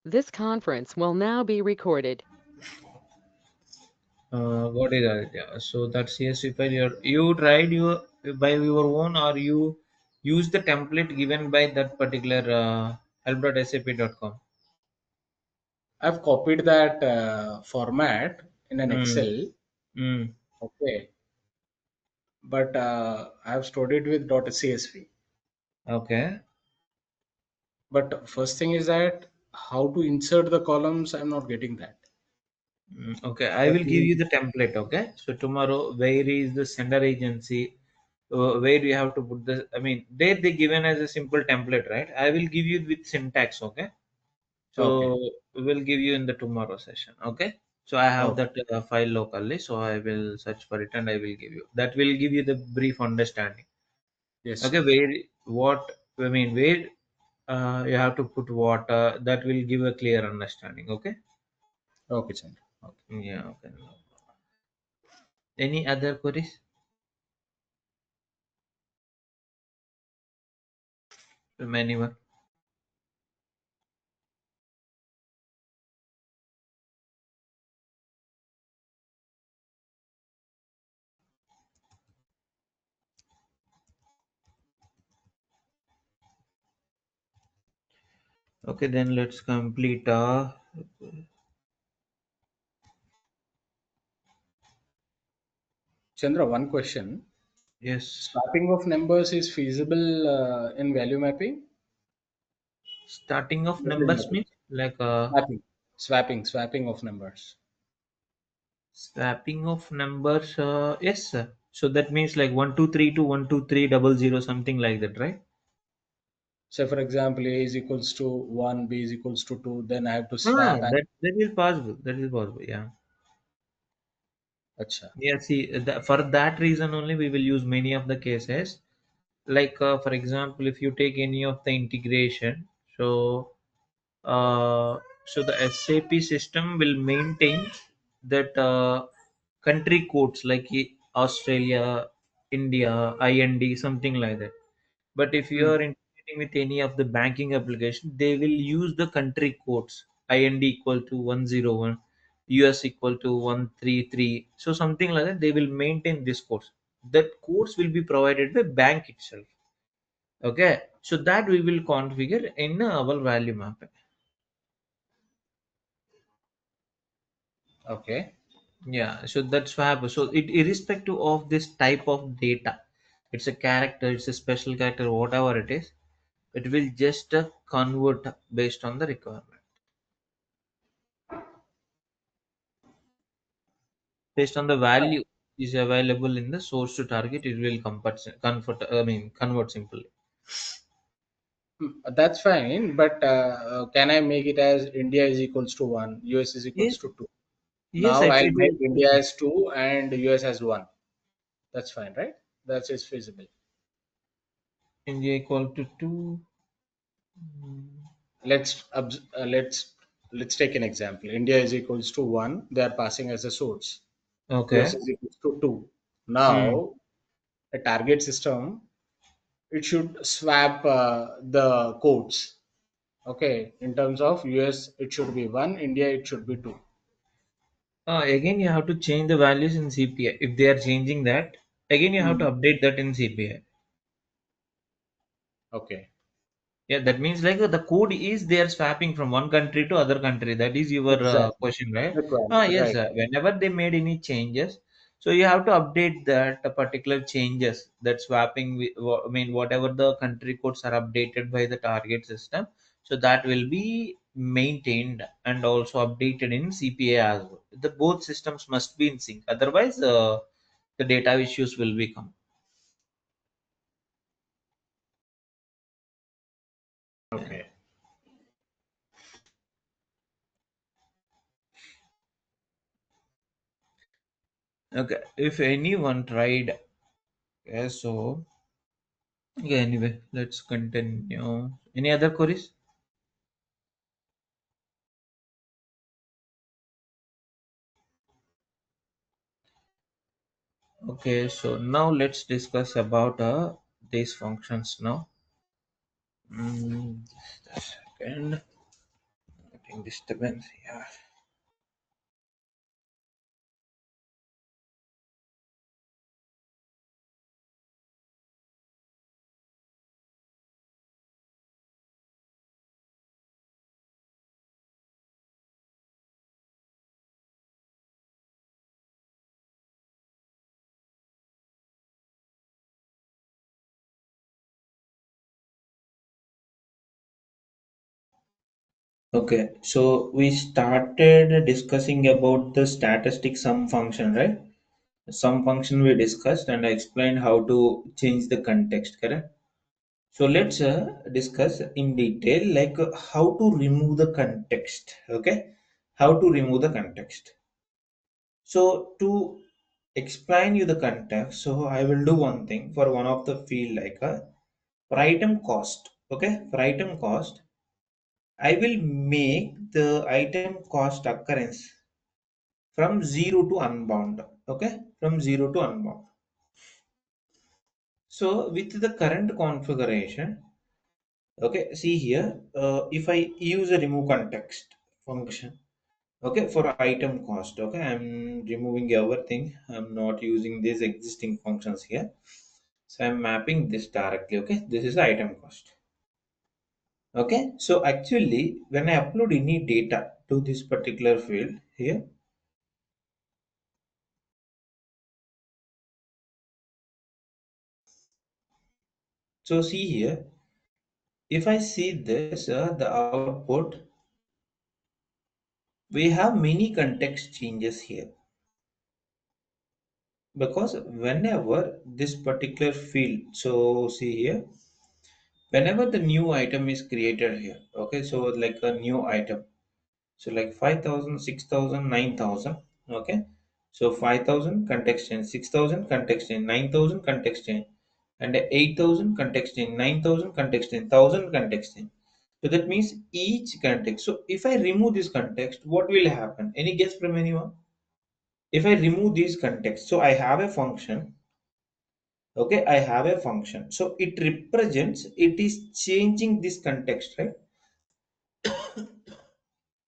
This conference will now be recorded. What is that? Yeah. So that CSV file you tried your by your own, or you use the template given by that particular help.sap.com. I've copied that format in an Mm, Excel, mm, okay, but I've stored it with .csv. okay. But first thing is that how to insert the columns, I'm not getting that. Okay, I That will give means, you the template. Okay, so tomorrow, where is the sender agency? Where you have to put the? I mean, they given as a simple template, right? I will give you with syntax. Okay, okay, so we'll give you in the tomorrow session. Okay, so I have okay, that file locally, so I will search for it and I will give you. That will give you the brief understanding. yes, Okay, sir. where what I mean, where you have to put what, that will give a clear understanding. Okay. Okay, Chandra. Okay. Yeah. Okay. Any other queries? From anyone? Okay, then let's complete. Chandra, one question. Yes, Swapping of numbers is feasible in value mapping? starting of Value numbers mapping. means like Swapping. Swapping of numbers. swapping of numbers. Yes, sir. So that means like 1 2 3 to 1 2 3 0 0 something like that, right? Say, for example, A is equals to 1, B is equals to 2, then I have to Ah, swap and. that is possible. That is possible. Yeah. Acha. Yeah. See, for that reason only we will use many of the cases. Like for example, if you take any of the integration, so so the SAP system will maintain that country codes like Australia, India, IND, something like that. But if you Hmm. are integrating with any of the banking application, they will use the country codes. IND equal to 101, US equal to 133. So something like that. They will maintain this codes. That codes will be provided by bank itself. Okay, so that we will configure in our value mapping. Okay. Yeah, so that's what happens. So it irrespective of this type of data, it's a character, it's a special character, whatever it is, it will just convert based on the requirement. Based on the value is available in the source to target, it will convert simply. That's fine, but can I make it as India is equals to 1, US is equals Yes, to 2? yes, Now I'll actually make India as 2 and US as 1. That's fine, right? That is feasible. India equal to 2. Mm, Let's take an example. India is equals to 1. They are passing as a source. US okay. is equals to 2. Mm. Now, a target system, it should swap the codes. Okay, in terms of US, it should be 1. India, it should be 2. Again, you have to change the values in CPI. If they are changing that, again you have to Hmm. update that in CPI. Okay. Yeah, that means like the code is they are swapping from one country to other country. That is your Exactly. question, right? Requirement. Ah, yes. Right. Whenever they made any changes, so you have to update that particular changes. That swapping, I mean, whatever the country codes are updated by the target system, so that will be maintained and also updated in CPA as well. The both systems must be in sync. Otherwise, the data issues will become. Yeah. Okay. Okay. If anyone tried, yeah, so. Yeah, anyway, let's continue. Any other queries? Okay, so now let's discuss about these functions now. Just a second. getting disturbance. Yeah. Okay, so we started discussing about the statistic sum function, right? Sum function we discussed, and I explained how to change the context, correct? So let's discuss in detail like how to remove the context. Okay, how to remove the context. So to explain you the context, so I will do one thing for one of the field like for item cost. Okay, for item cost, I will make the item cost occurrence from 0 to unbound. Okay, from 0 to unbound. So with the current configuration, okay, see here, if I use a remove context function, okay, for item cost, okay, I'm removing everything. I'm not using these existing functions here. So I'm mapping this directly, okay, this is the item cost. Okay, so actually when I upload any data to this particular field here, so see here, if I see this, the output, we have many context changes here because whenever this particular field, so see here, whenever the new item is created here, okay, so like a new item, so like 5,000, 6,000, 9,000. Okay, so 5,000 context change, 6,000 context change, 9,000 context change, and 8,000 context change, 9,000 context change, 1,000 context change. So that means each context. So if I remove this context, what will happen? Any guess from anyone? If I remove these contexts, so I have a function. Okay, I have a function. So it represents, it is changing this context, right?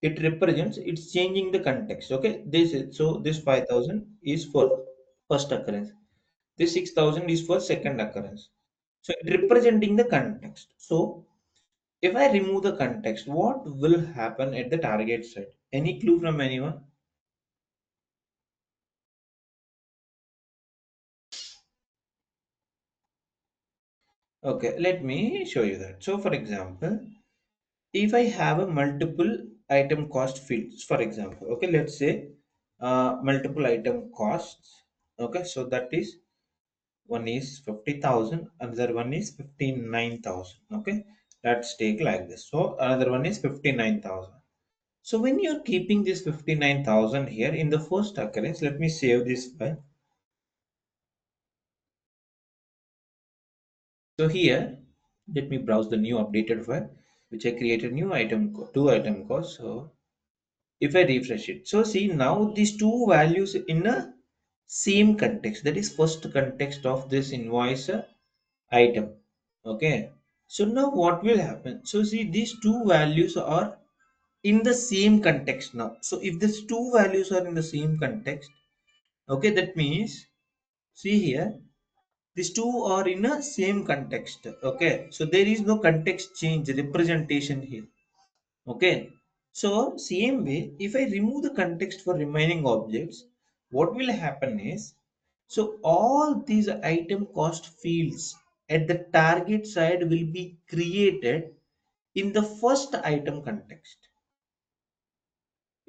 It represents, it's changing the context. Okay, this is, so this 5,000 is for first occurrence. This 6,000 is for second occurrence. So it representing the context. So if I remove the context, what will happen at the target side? Any clue from anyone? Okay, let me show you that. So for example, if I have a multiple item cost fields, for example, okay, let's say multiple item costs. Okay, so that is one is 50,000, another one is 59,000. Okay, let's take like this. So another one is 59,000. So when you're keeping this 59,000 here in the first occurrence, let me save this file. So here, let me browse the new updated file, which I created new item, two item cost. So if I refresh it, so see now these two values in a same context, that is first context of this invoice item. Okay, so now what will happen? So see these two values are in the same context now. So if these two values are in the same context, okay, that means see here, these two are in a same context. Okay, so there is no context change representation here. Okay, so same way, if I remove the context for remaining objects, what will happen is, so all these item cost fields at the target side will be created in the first item context.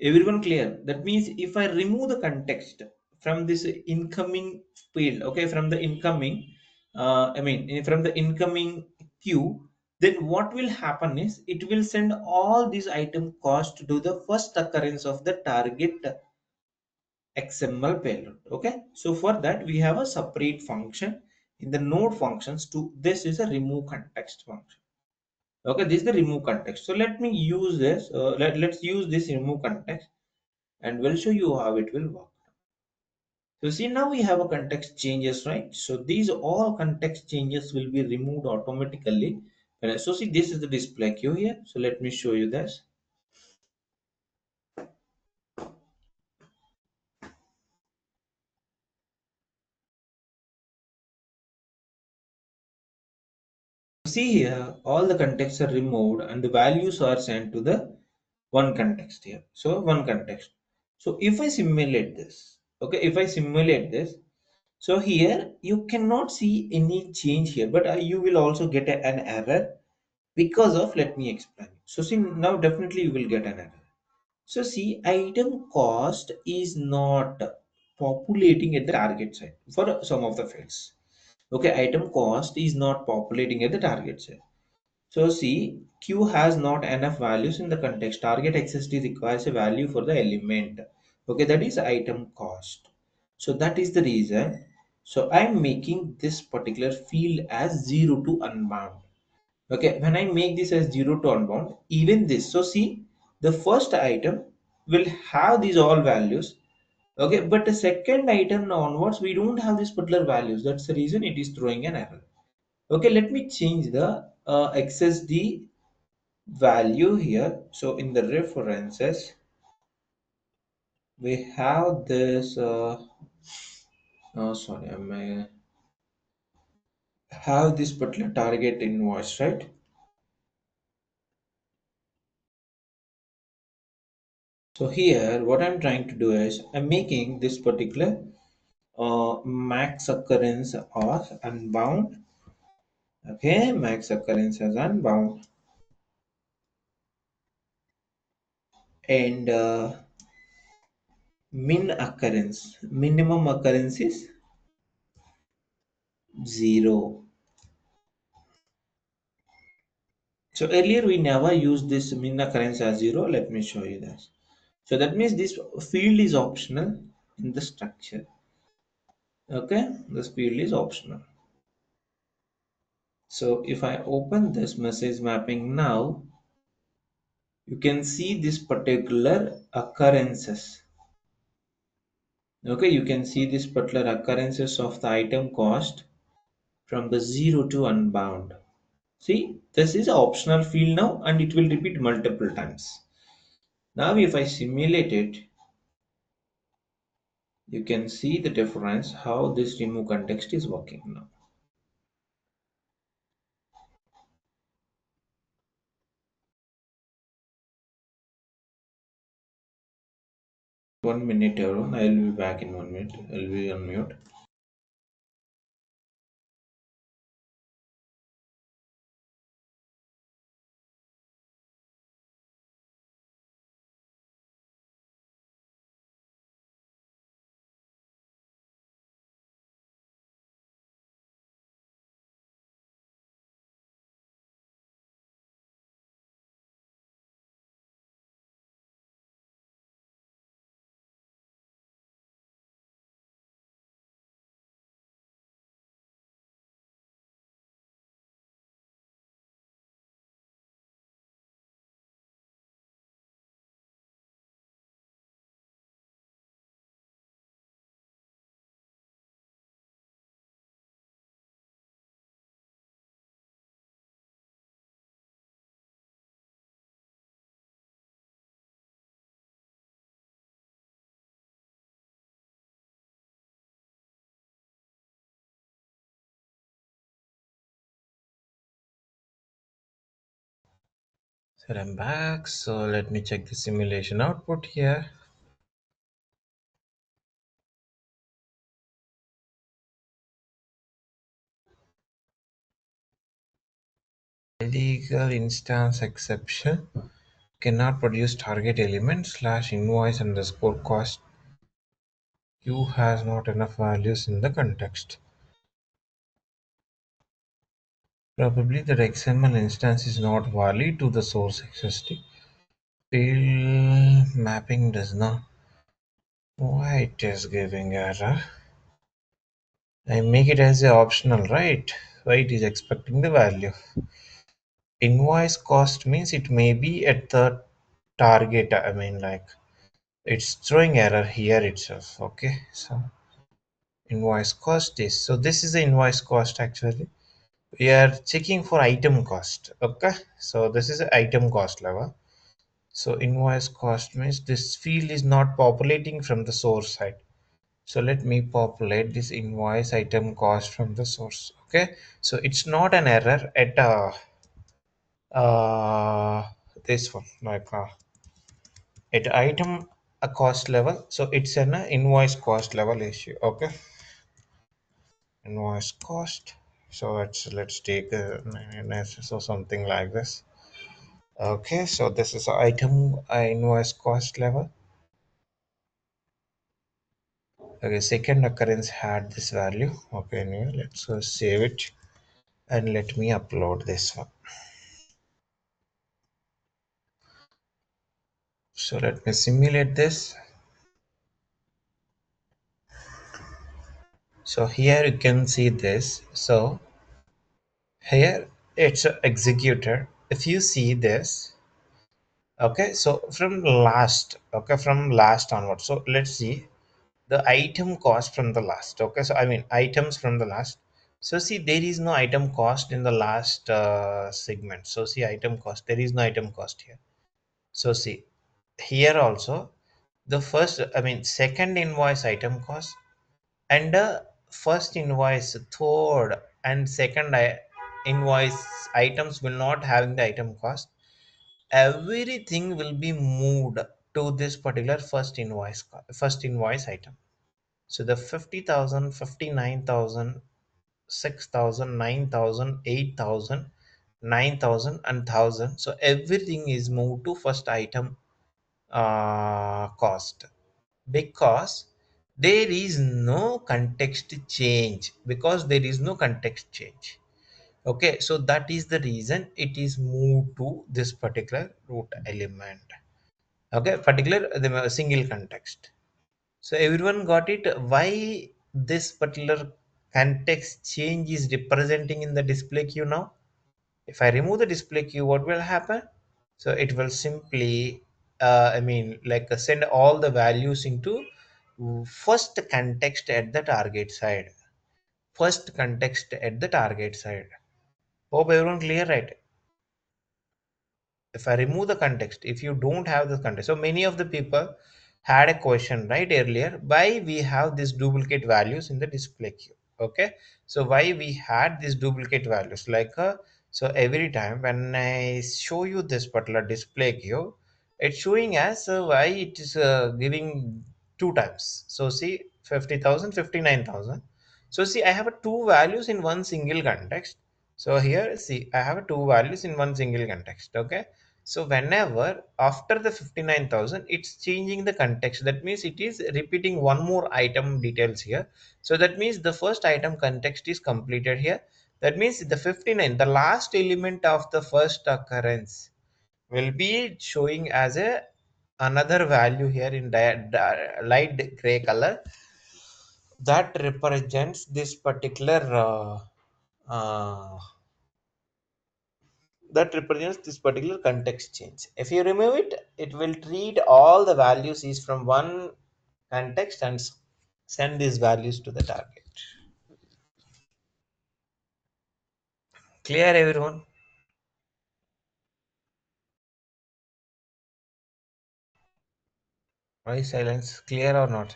Everyone clear? That means if I remove the context from this incoming field, okay, from the incoming, from the incoming queue, then what will happen is it will send all these item cost to the first occurrence of the target XML payload. Okay, so for that we have a separate function in the node functions to this is a remove context function. Okay, this is the remove context. So let me use this. Let's use this remove context and we'll show you how it will work. So see now we have a context changes, right? So these all context changes will be removed automatically. So see this is the display queue here. So let me show you this. See here, all the contexts are removed and the values are sent to the one context here. So one context. So if I simulate this, okay, if I simulate this, so here you cannot see any change here, but you will also get an error because of, let me explain. So see, now definitely you will get an error. So see, item cost is not populating at the target site for some of the fields. Okay, item cost is not populating at the target site. So see, Q has not enough values in the context. Target XST requires a value for the element. Okay, that is item cost. So that is the reason. So I'm making this particular field as 0 to unbound. Okay, when I make this as 0 to unbound, even this. So see, the first item will have these all values. Okay, but the second item onwards, we don't have these particular values. That's the reason it is throwing an error. Okay, let me change the XSD value here. So in the references, we have this. Oh, sorry, I may have this particular target invoice, right? So here, what I'm trying to do is I'm making this particular max occurrence of unbound. Okay, max occurrence as unbound, and min occurrence, minimum occurrence is 0. So earlier we never used this min occurrence as 0. Let me show you this. So that means this field is optional in the structure. Okay, this field is optional. So if I open this message mapping now, you can see this particular occurrences. Okay, you can see this particular occurrences of the item cost from the 0 to unbound. See, this is an optional field now and it will repeat multiple times. Now if I simulate it, you can see the difference how this remove context is working now. 1 minute around, I will be back in 1 minute. I'll be on mute. So I'm back. So let me check the simulation output here. Illegal instance exception cannot produce target element slash invoice underscore cost. Q has not enough values in the context. Probably the XML instance is not valid to the source XST. Field mapping does not. Why it is giving error? I make it as a optional, right? Why it is expecting the value? Invoice cost means it may be at the target. I mean, like it's throwing error here itself. Okay, so invoice cost is, so this is the invoice cost actually. We are checking for item cost. Okay, so this is the item cost level. So invoice cost means this field is not populating from the source side. So let me populate this invoice item cost from the source. Okay, so it's not an error at uh, this one, like at item a cost level. So it's an invoice cost level issue. Okay, invoice cost. So let's take so something like this. Okay, so this is item invoice cost level. Okay, second occurrence had this value. Okay, anyway, let's save it and let me upload this one. So let me simulate this. So here you can see this. So here it's executed. If you see this, okay, so from last onward. So let's see the item cost from the last. Okay, so I mean items from the last. So see, there is no item cost in the last segment. So see, item cost, there is no item cost here. So see, here also the first, I mean second invoice item cost, and first invoice, third and second invoice items will not having the item cost. Everything will be moved to this particular first invoice item. So the 50,000, 59,000, 6,000, 9,000, 8,000, 9,000, and 1,000. So everything is moved to first item cost, because there is no context change, okay, so that is the reason it is moved to this particular root element. Okay, particular the single context. So everyone got it, why this particular context change is representing in the display queue now. If I remove the display queue, what will happen? So it will simply, I mean, like send all the values into first context at the target side. First context at the target side. Hope everyone clear, right? If I remove the context, if you don't have the context, so many of the people had a question right earlier, why we have these duplicate values in the display queue. Okay, so why we had these duplicate values, like so every time when I show you this particular display queue, it's showing as why it is giving two times. So see, 50,000, 59,000. So see, I have two values in one single context. So here see, I have two values in one single context. Okay, so whenever after the 59,000, it's changing the context. That means it is repeating one more item details here. So that means the first item context is completed here. That means the 59, the last element of the first occurrence, will be showing as a another value here in light gray color, that represents this particular uh, context change. If you remove it, it will treat all the values is from one context and send these values to the target. Clear, everyone? Why silence? Clear or not?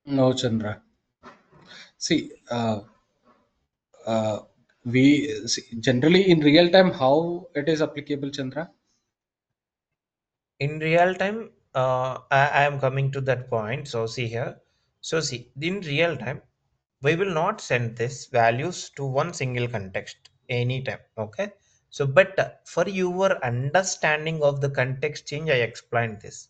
No, Chandra. See, uh, we see, generally in real time, how it is applicable, Chandra? In real time, I am coming to that point. So see here. So see, in real time, we will not send this values to one single context anytime. Okay. So, but for your understanding of the context change, I explained this.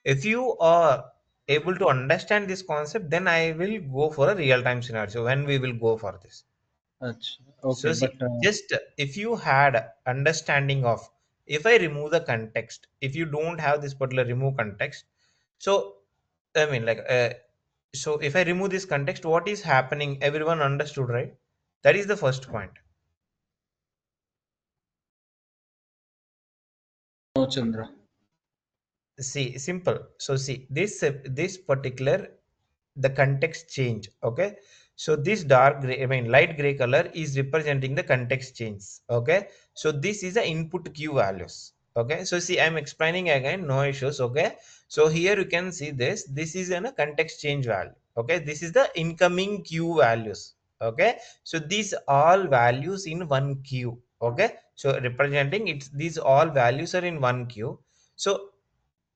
If you are able to understand this concept, then I will go for a real time scenario when we will go for this. Okay, So see, but just if you had understanding of, if I remove the context, if you don't have this particular remove context, so I mean like so if I remove this context, what is happening? Everyone understood, right? That is the first point. no, Chandra. See, simple. So see, this particular the context change. Okay. So this dark gray, I mean light gray color is representing the context change. Okay. So this is the input queue values. Okay, so see, I'm explaining again, no issues. Okay, so here you can see this is a context change value. Okay, this is the incoming queue values. Okay, so these all values in one queue. Okay, so representing it, these all values are in one queue. So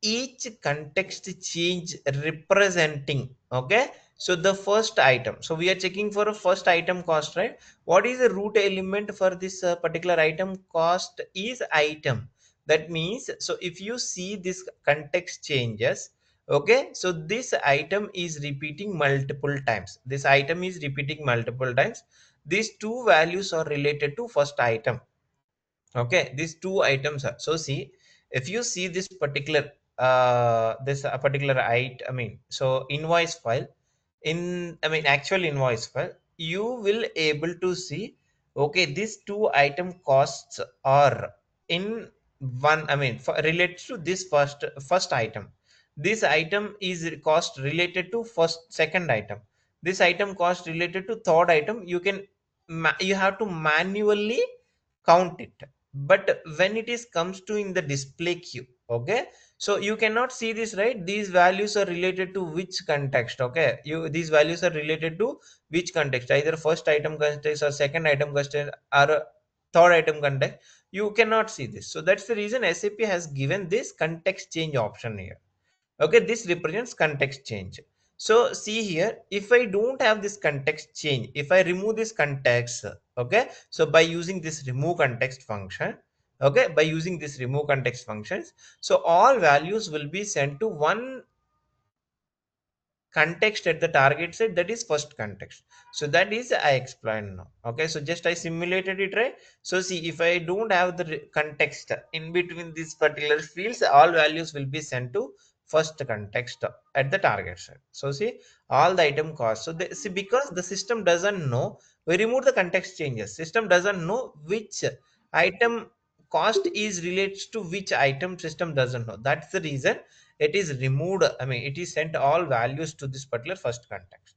each context change representing, okay, so the first item, so we are checking for a first item cost, right? What is the root element for this particular item cost is item. That means, so if you see this context changes, okay, so this item is repeating multiple times, this item is repeating multiple times, these two values are related to first item. Okay, these two items are, so see, if you see this particular this particular I mean, so invoice file, in, I mean, actual invoice file, you will able to see, okay, these two item costs are in one, I mean, for, related to this first item, this item is cost related to first second item, this item cost related to third item. You can you have to manually count it, but when it is comes to in the display queue, okay, so you cannot see this, right? These values are related to which context, okay, you, these values are related to which context, either first item context or second item context or third item context. You cannot see this, so that's the reason SAP has given this context change option here. Okay, this represents context change. So see here, if I don't have this context change, if I remove this context, okay, so by using this remove context function, okay, by using this remove context functions, so all values will be sent to one context at the target set, that is first context. So that is I explained now. Okay, so just I simulated it, right? So see, if I don't have the context in between these particular fields, all values will be sent to first context at the target set. So see, all the item cost, so they, see, because the system doesn't know, we remove the context changes, system doesn't know which item cost is related to which item, system doesn't know. That's the reason it is removed, I mean, it is sent all values to this particular first context.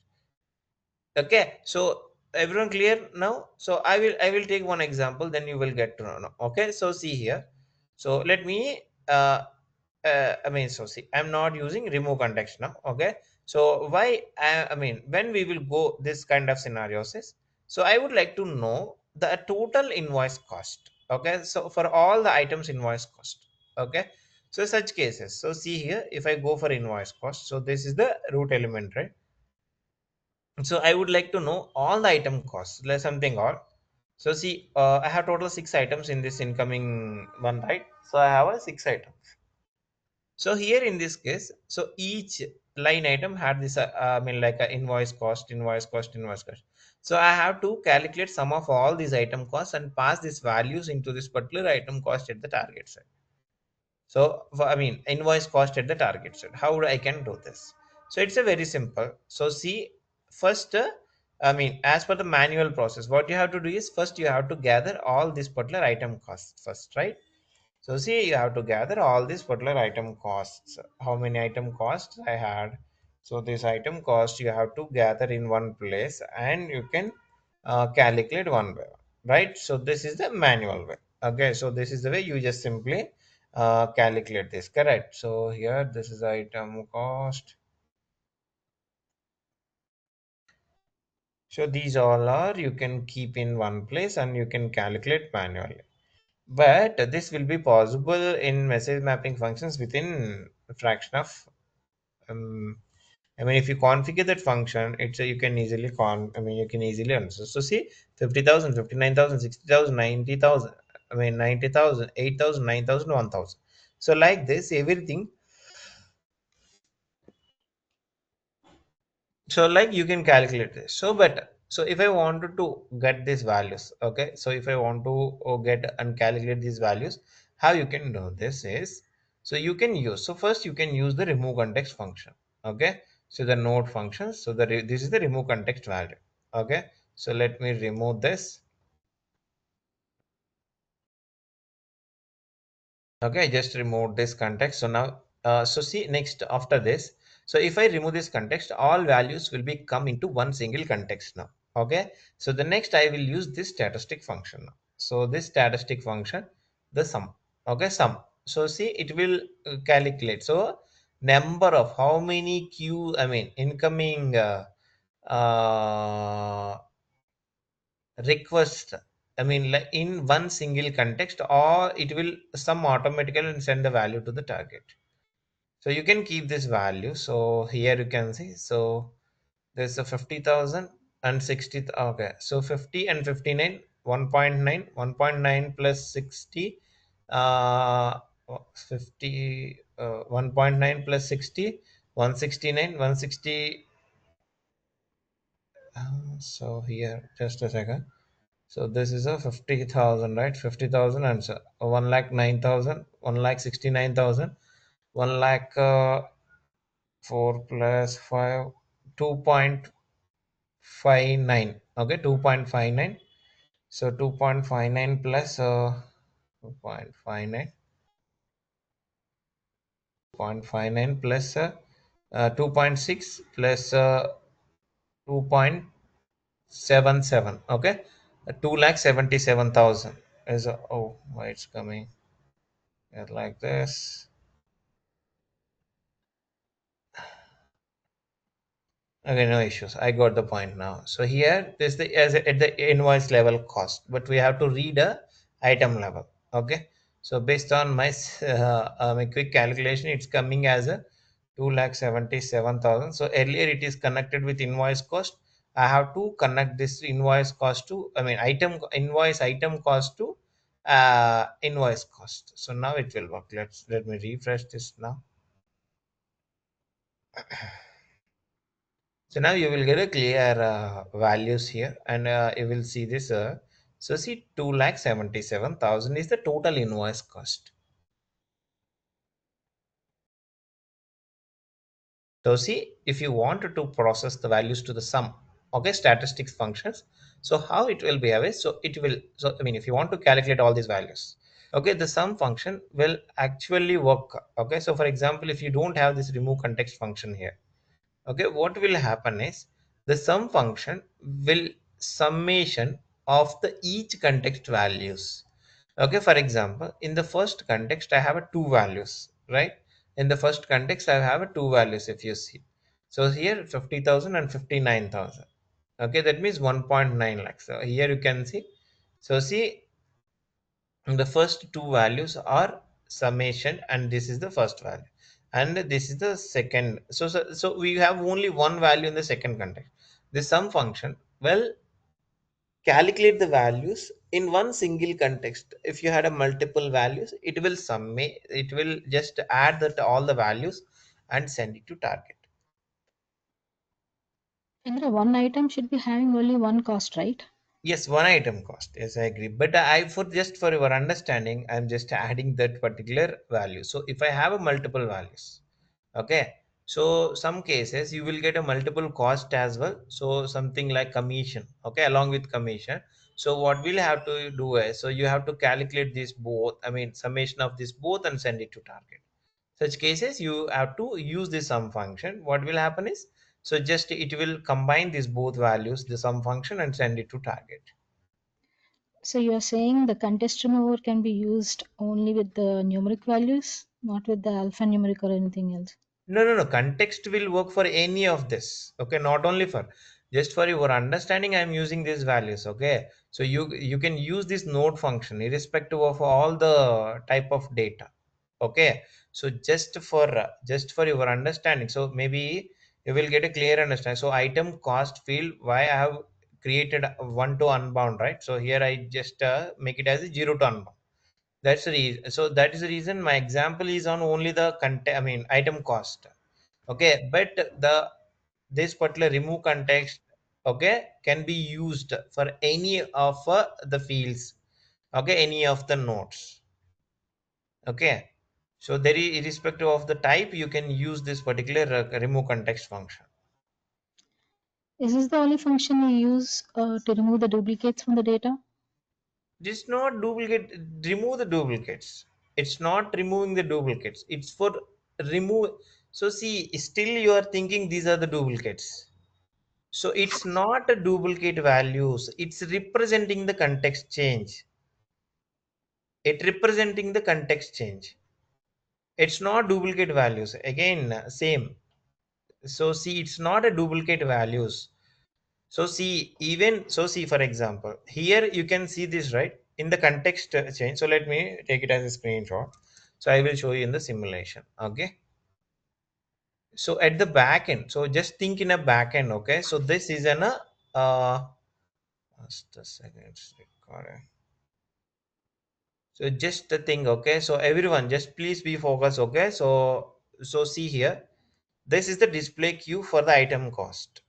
Okay, so everyone clear now? So I will take one example, then you will get to know now. Okay, so see here, so let me I mean, so see, I'm not using remove context now. Okay, so why I mean, when we will go this kind of scenarios is, so I would like to know the total invoice cost. Okay, so for all the items invoice cost. Okay, so such cases, so see here, if I go for invoice cost, so this is the root element, right? So I would like to know all the item costs, like something or, so see, I have total 6 items in this incoming one, right? So I have a 6 items. So here in this case, so each line item had this I mean, like a invoice cost, invoice cost, invoice cost. So I have to calculate sum of all these item costs and pass these values into this particular item cost at the target set. So I mean, invoice cost at the target set. How I can do this? So it's a very simple. So see, first, I mean, as per the manual process, what you have to do is, first you have to gather all these particular item costs first, right? So see, you have to gather all these particular item costs. How many item costs I had? So this item cost you have to gather in one place, and you can calculate one way, right? So this is the manual way. Okay, so this is the way you just simply calculate this, correct? So here, this is item cost. So these all are, you can keep in one place and you can calculate manually. But this will be possible in message mapping functions within a fraction of, um, I mean, if you configure that function, it's a, you can easily I mean, you can easily answer. So see, 50,000, 59,000, 60,000, 90,000. I mean, 90,000, 8,000, 9,000, 1,000. So like this, everything. So like you can calculate this. So better. So if I wanted to get these values, okay. So if I want to get and calculate these values, how you can do this is, so you can use, so first you can use the remove context function. Okay. So the node function. So this is the remove context value. Okay. So let me remove this. Okay, just remove this context. So now, so see, next after this, so if I remove this context, all values will be come into one single context now. Okay, so the next I will use this statistic function now. So this statistic function, the sum. Okay, sum. So see, it will calculate. So number of how many queue, I mean incoming uh, request, I mean like in one single context, or it will sum automatically and send the value to the target. So you can keep this value. So here you can see, so there's a 50,000 and 60. Okay, so 50 and 59, 1.9, 1.9 plus 60, uh 50, 1.9 plus 60, 169, 160. So here, just a second. So this is a 50,000, right? 50,000 and so 1 lakh 9,000, 1 lakh 69,000, 1 lakh 4 plus 5, 2.59. Okay, 2.59. So 2.59 plus 2.59, 2.6 plus 2.77. Okay, 2,77,000 is oh, why it's coming here like this. Okay, no issues. I got the point now. So here this the as at the invoice level cost, but we have to read a item level. Okay. So based on my quick calculation, it's coming as a 2,77,000. So earlier it is connected with invoice cost. I have to connect this invoice cost to, I mean item invoice item cost to invoice cost. So now it will work. Let me refresh this now. So now you will get a clear values here, and you will see this. So see, 2,77,000 is the total invoice cost. So see, if you wanted to process the values to the sum, okay, statistics functions. So how it will behave is, so it will, so I mean, if you want to calculate all these values, okay, the sum function will actually work. Okay, so for example, if you don't have this remove context function here, okay, what will happen is the sum function will summation of the each context values. Okay, for example, in the first context I have a two values, right? In the first context I have a two values, if you see. So here 50,000 and 59,000. Okay, that means 1.9 lakhs. So here you can see, so see, the first two values are summation, and this is the first value, and this is the second. So we have only one value in the second context. The sum function will calculate the values in one single context. If you had a multiple values, it will it will just add that all the values and send it to target. Indra, one item should be having only one cost, right? Yes, one item cost. Yes, I agree. But I, for just for your understanding, I'm just adding that particular value. So if I have a multiple values, okay. So some cases you will get a multiple cost as well. So something like commission, okay, along with commission. So what we'll have to do is, so you have to calculate this both. I mean, summation of this both and send it to target. Such cases you have to use the sum function. What will happen is, so just it will combine these both values, the sum function, and send it to target. So you're saying the contest remover can be used only with the numeric values, not with the alphanumeric or anything else. No. Context will work for any of this. Okay, not only for, just for your understanding, I'm using these values. Okay, so you can use this node function irrespective of all the type of data. Okay, so just for your understanding, so maybe you will get a clear understanding. So item cost field, why I have created one to unbound, right? So here I just make it as a zero to unbound. That's the reason. So that is the reason my example is on only the content, I mean item cost. Okay, but the this particular remove context, okay, can be used for any of the fields, okay, any of the nodes. Okay, so there is, irrespective of the type, you can use this particular remove context function. Is this the only function you use to remove the duplicates from the data? It's not duplicate, remove the duplicates. It's not removing the duplicates, it's for remove. So see, still you are thinking these are the duplicates. So it's not a duplicate values, it's representing the context change. It representing the context change. it's not duplicate values again, same. So see, it's not a duplicate values. So see, even so, see for example, here you can see this right in the context change. So let me take it as a screenshot. So I will show you in the simulation. Okay. So at the back end, so just think in a back end. Okay. So this is an just a second, it's recording. So just the thing. Okay. So everyone, just please be focused. Okay. So see here, this is the display queue for the item cost,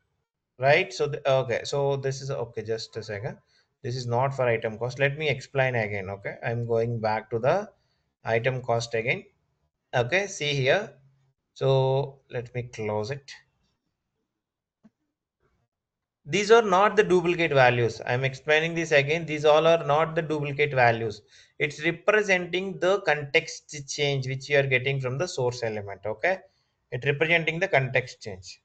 right? So okay, so this is okay, just a second, this is not for item cost. Let me explain again. Okay, I'm going back to the item cost again. Okay, see here, so let me close it. These are not the duplicate values. I'm explaining this again. These all are not the duplicate values. It's representing the context change which you are getting from the source element. Okay, it representing the context change.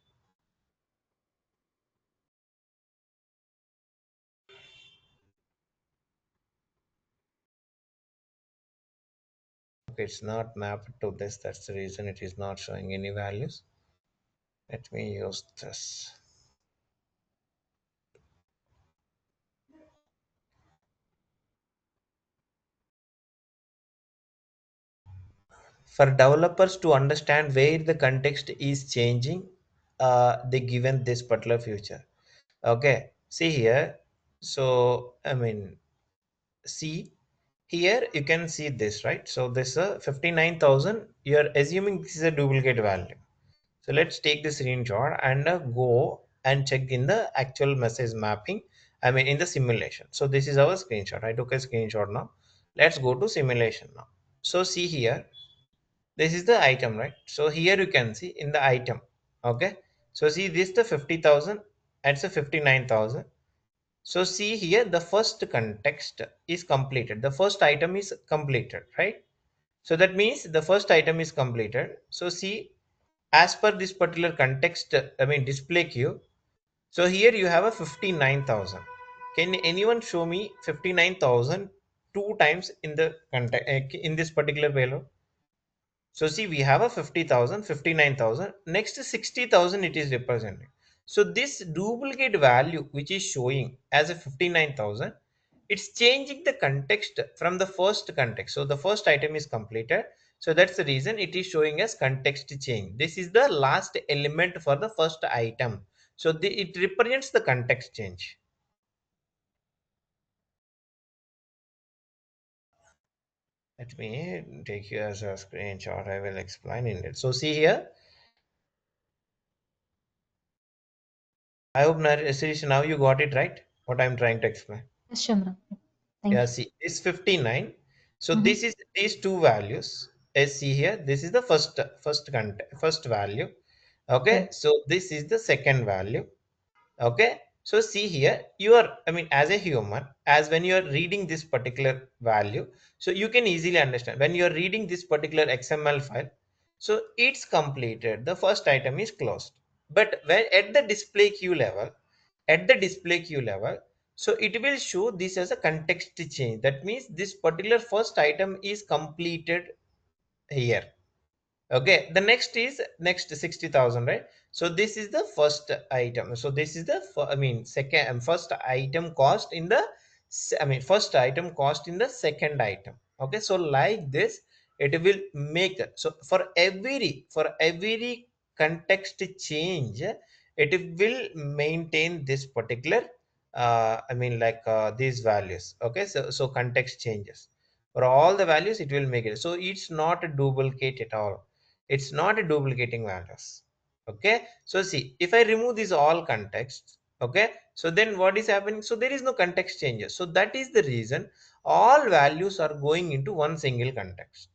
Okay, it's not mapped to this. That's the reason it is not showing any values. Let me use this. For developers to understand where the context is changing, they given this particular feature. Okay, see here. So I mean, see here you can see this, right? So this 59,000. You are assuming this is a duplicate value. So let's take this screenshot and go and check in the actual message mapping. I mean in the simulation. So this is our screenshot. I took a screenshot now. Let's go to simulation now. So see here, this is the item, right? So here you can see in the item. Okay. So see this the 50,000. That's a 59,000. So see here the first context is completed. The first item is completed, right? So that means the first item is completed. So see, as per this particular context, I mean display queue. So here you have a 59,000. Can anyone show me 59,000 two times in the context in this particular payload? So see, we have a 50,000, 59,000. Next 60,000 it is representing. So this duplicate value which is showing as a 59,000, it's changing the context from the first context. So the first item is completed. So that's the reason it is showing as context change. This is the last element for the first item. So it represents the context change. Let me take you as a screenshot. I will explain in it. So see here. I hope Sirish, now you got it right. What I'm trying to explain. Yes, Chandra. Thank Yeah, you. see, it's 59. So Mhm. this is these two values. As see here, this is the first value. Okay, Right. so this is the second value. Okay, so see here, you are, I mean, as a human, as when you are reading this particular value, so you can easily understand when you are reading this particular XML file, so it's completed. The first item is closed. But when at the display queue level, at the display queue level, so it will show this as a context change. That means this particular first item is completed here. Okay, the next is next 60,000, right? So this is the first item. So this is the I mean second first item cost in the I mean first item cost in the second item. Okay, so like this it will make so for every context change it will maintain this particular I mean like these values. Okay, so context changes for all the values it will make it, so it's not a duplicate at all. It's not a duplicating values. Okay, so see, if I remove these all contexts, okay, so then what is happening? So there is no context changes. So that is the reason all values are going into one single context.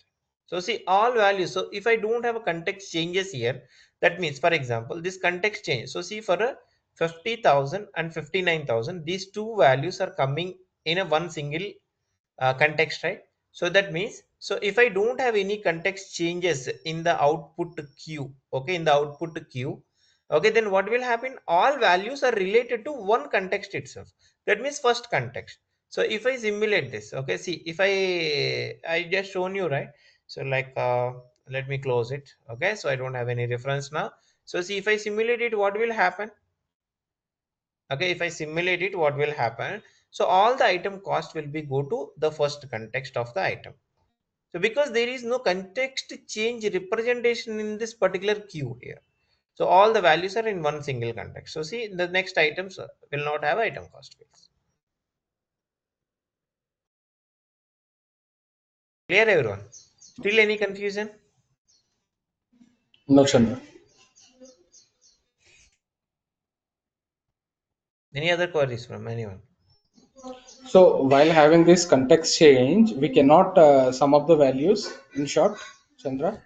So see, all values, so if I don't have a context changes here, that means for example this context change. So see, for a 50,000 and 59,000, these two values are coming in a one single context, right? So that means, so if I don't have any context changes in the output queue, okay, in the output queue, okay, then what will happen? All values are related to one context itself. That means first context. So if I simulate this, okay, see, if I just shown you, right? So like Let me close it. Okay, so I don't have any reference now. So see, if I simulate it, what will happen? Okay, if I simulate it, what will happen? So all the item cost will be go to the first context of the item. So because there is no context change representation in this particular queue here. So all the values are in one single context. So see, the next items will not have item cost fields. Clear everyone? Still any confusion? No, Chandra. Any other queries from anyone? So while having this context change, we cannot sum up the values in short, Chandra.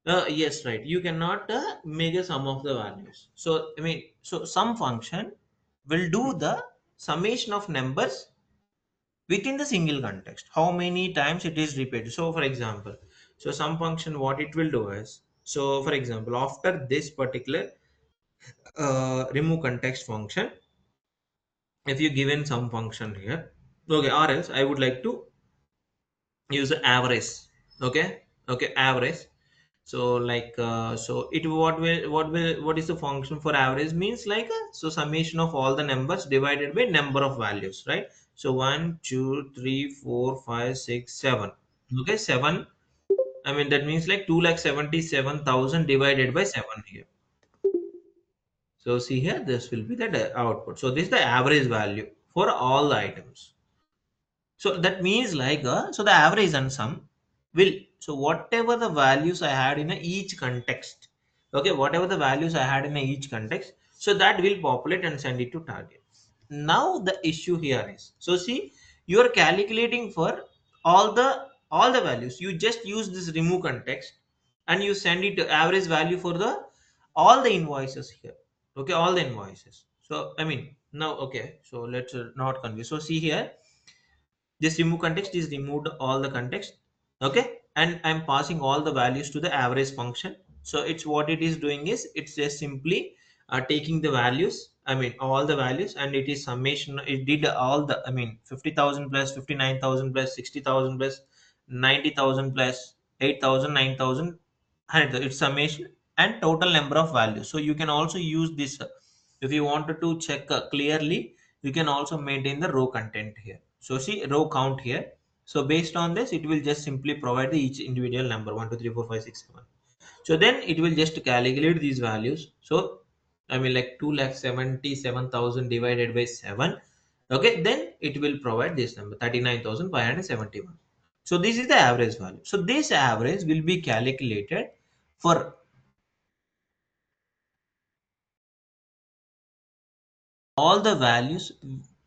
Yes, right. You cannot make a sum of the values. So, I mean, so some function will do the summation of numbers within the single context. How many times it is repeated. So, for example, so some function, what it will do is, so for example, after this particular remove context function, if you given some function here, okay, or else I would like to use the average. Okay, okay, average. So like so it what is the function for average means like so summation of all the numbers divided by number of values, right? So 1 2 3 4 5 6 7. Okay, 7. I mean that means like 2,77,000 divided by 7 here. So see here, this will be the output. So this is the average value for all the items. So that means like so the average and sum will, so whatever the values I had in each context, okay, whatever the values I had in each context, so that will populate and send it to target. Now the issue here is, so see, you are calculating for all the values. You just use this remove context and you send it to average value for the all the invoices here. Okay, all the invoices. So I mean now, okay, so let's not confuse. So see here, this remove context is removed all the context. Okay, and I'm passing all the values to the average function. So it's what it is doing is it's just simply taking the values, I mean all the values, and it is summation. It did all the, I mean 50,000 plus 59,000 plus 60,000 plus 90,000 plus 8,000 9,000 100. It's summation and total number of values. So you can also use this if you wanted to check clearly. You can also maintain the row content here. So see row count here. So based on this, it will just simply provide the each individual number 1 2 3 4 5 6 7. So then it will just calculate these values. So I mean like 2,77,000 divided by 7. Okay, then it will provide this number 39,571. So this is the average value. So this average will be calculated for all the values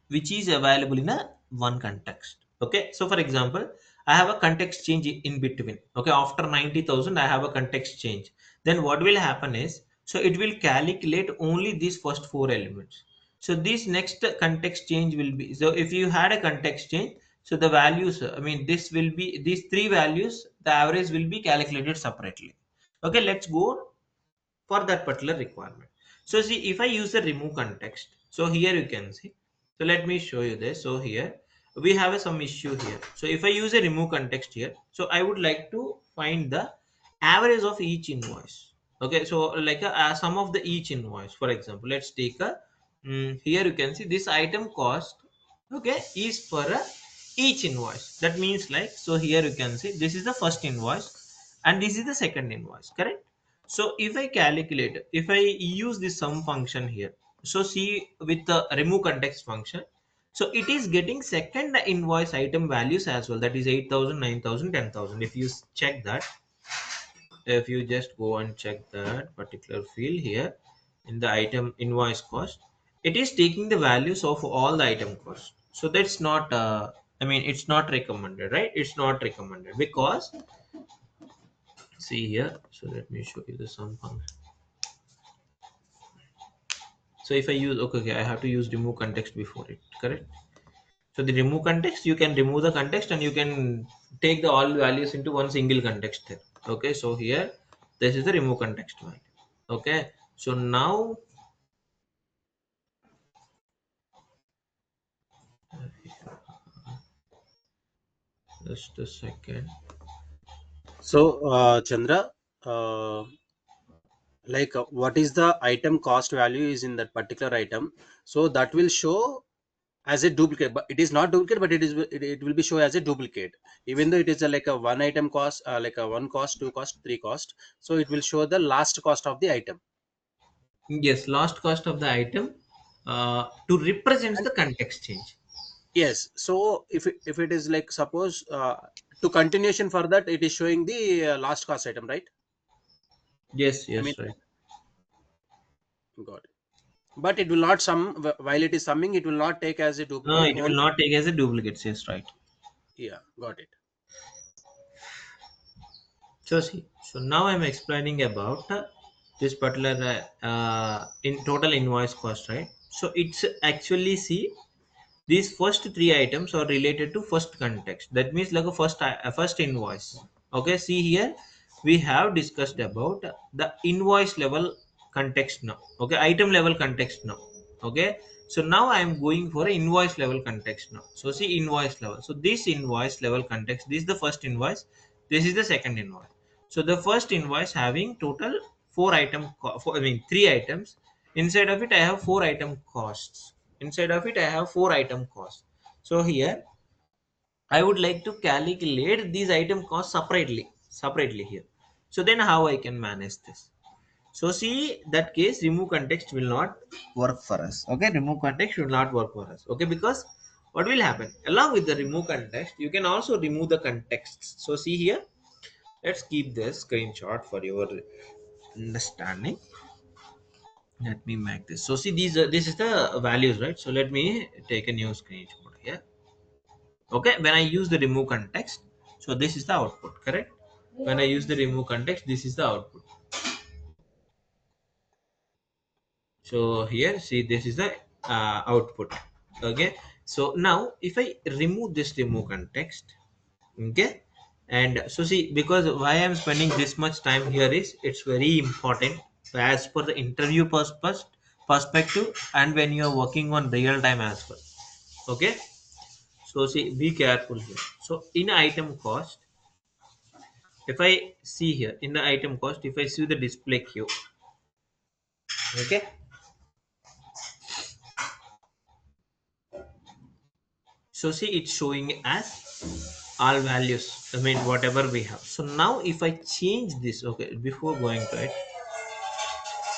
which is available in a one context. Okay, so for example, I have a context change in between. Okay, after 90,000 I have a context change. Then what will happen is, so it will calculate only these first four elements. So this next context change will be, so if you had a context change, so the values, I mean this will be these three values, the average will be calculated separately. Okay, let's go for that particular requirement. So see, if I use the remove context, so here you can see, so let me show you this. So here we have some issue here. So if I use a remove context here, so I would like to find the average of each invoice. Okay, so like a sum of the each invoice. For example, let's take a here you can see this item cost, okay, is for each invoice. That means like, so here you can see this is the first invoice and this is the second invoice, correct? So if I calculate, if I use this sum function here, so see with the remove context function, so it is getting second invoice item values as well. That is 8,000, 9,000, 10,000. If you check that, if you just go and check that particular field here in the item invoice cost, it is taking the values of all the item cost. So that's not, I mean, it's not recommended, right? It's not recommended because see here. So let me show you the sum function. So if I use, okay, I have to use remove context before it, correct? So the remove context, you can remove the context and you can take the all values into one single context there. Okay, so here this is the remove context value. Okay, so now just a second. So, Chandra, uh, what is the item cost value is in that particular item, so that will show as a duplicate, but it is not duplicate, but it will be show as a duplicate, even though it is like a one item cost, like a one cost, two cost, three cost. So it will show the last cost of the item. Yes, last cost of the item to represent And the context change. yes, so if it is like suppose to continuation for that, it is showing the last cost item, right? Yes, I mean, yes, right. got it. But it will not sum while it is summing. It will not take as a No, duplicate it will only. not take as a duplicate. Yes, right. Yeah, got it. So see, so now I'm explaining about this particular in total invoice cost, right? So it's actually see these first three items are related to first context. That means like a first invoice. Okay, see here we have discussed about the invoice level context now. Okay, item level context now. Okay, so now I am going for invoice level context now. So see invoice level. So this invoice level context. This is the first invoice. This is the second invoice. So the first invoice having total I mean three items. Inside of it, I have four item costs. Inside of it, I have four item costs. So here, I would like to calculate these item costs separately here. So then how I can manage this? So see that case, remove context will not work for us. Okay, remove context will not work for us. Okay, because what will happen? Along with the remove context, you can also remove the context. So see here, let's keep this screenshot for your understanding. Let me make this. So see these this is the values, right? So let me take a new screenshot here. Okay, when I use the remove context, so this is the output, correct? When I use the remove context, this is the output. So here, see, this is the output. Okay, so now if I remove this remove context, okay, and so see, because why I'm spending this much time here is it's very important as per the interview perspective, and when you are working on real time as well. Okay, so see, be careful here. So in item cost, if I see here in the item cost, if I see the display queue, okay, so see it's showing as all values, I mean whatever we have. So now if I change this, okay, before going to it,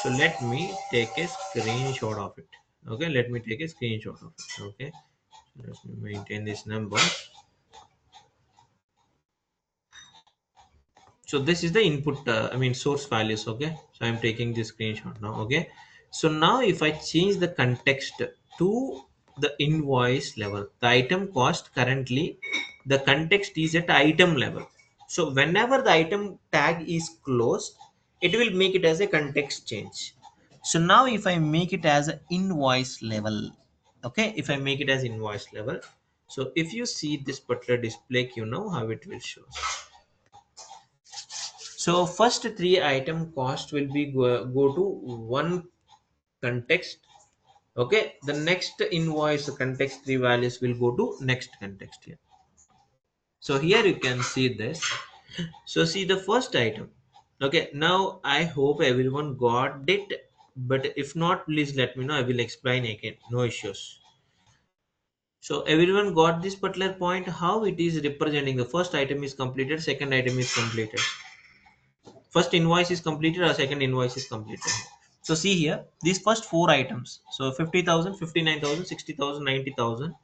so let me take a screenshot of it. Okay, let me take a screenshot of it. Okay, let me maintain this number. So this is the input, I mean source values. Okay, so I'm taking this screenshot now. Okay, so now if I change the context to the invoice level, the item cost currently, the context is at item level. So whenever the item tag is closed, it will make it as a context change. So now if I make it as an invoice level, okay, if I make it as invoice level, so if you see this particular display, you know how it will show. So first three item cost will be go to one context. Okay, the next invoice context three values will go to next context here. So here you can see this. So see the first item. Okay, now I hope everyone got it. But if not, please let me know. I will explain again. No issues. So everyone got this particular point. How it is representing the first item is completed, second item is completed. First invoice is completed or second invoice is completed. So see here these first four items, so 50,000, 59,000, 60,000, 90,000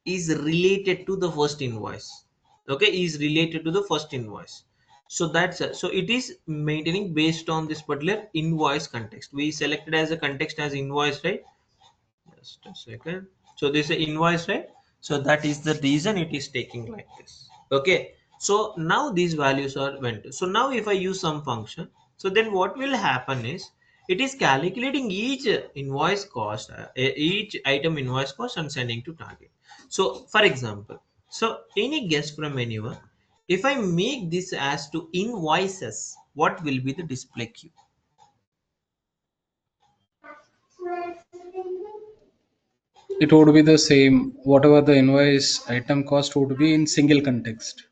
is related to the first invoice. Okay, is related to the first invoice. So so it is maintaining based on this particular invoice context. We selected as a context as invoice, right? Just a second. So this is invoice, right? So that is the reason it is taking like this. Okay. So now these values are went. So now if I use some function, so then what will happen is it is calculating each invoice cost, each item invoice cost and sending to target. So for example, so any guess from anyone, if I make this as to invoices, what will be the display queue? It would be the same. Whatever the invoice item cost would be in single context.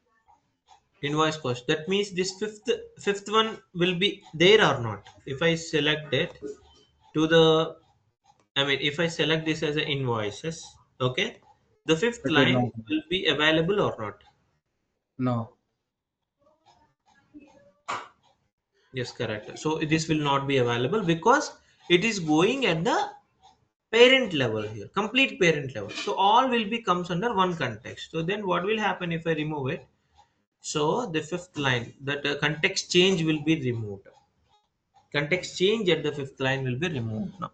Invoice cost. That means this fifth one will be there or not. If I select it to the, I mean, if I select this as a invoices, okay, the fifth It will line not. will be available or not? No. Yes, correct. So this will not be available because it is going at the parent level here, complete parent level. So all will be comes under one context. So then what will happen if I remove it? So the fifth line, that context change will be removed. Context change at the fifth line will be removed now.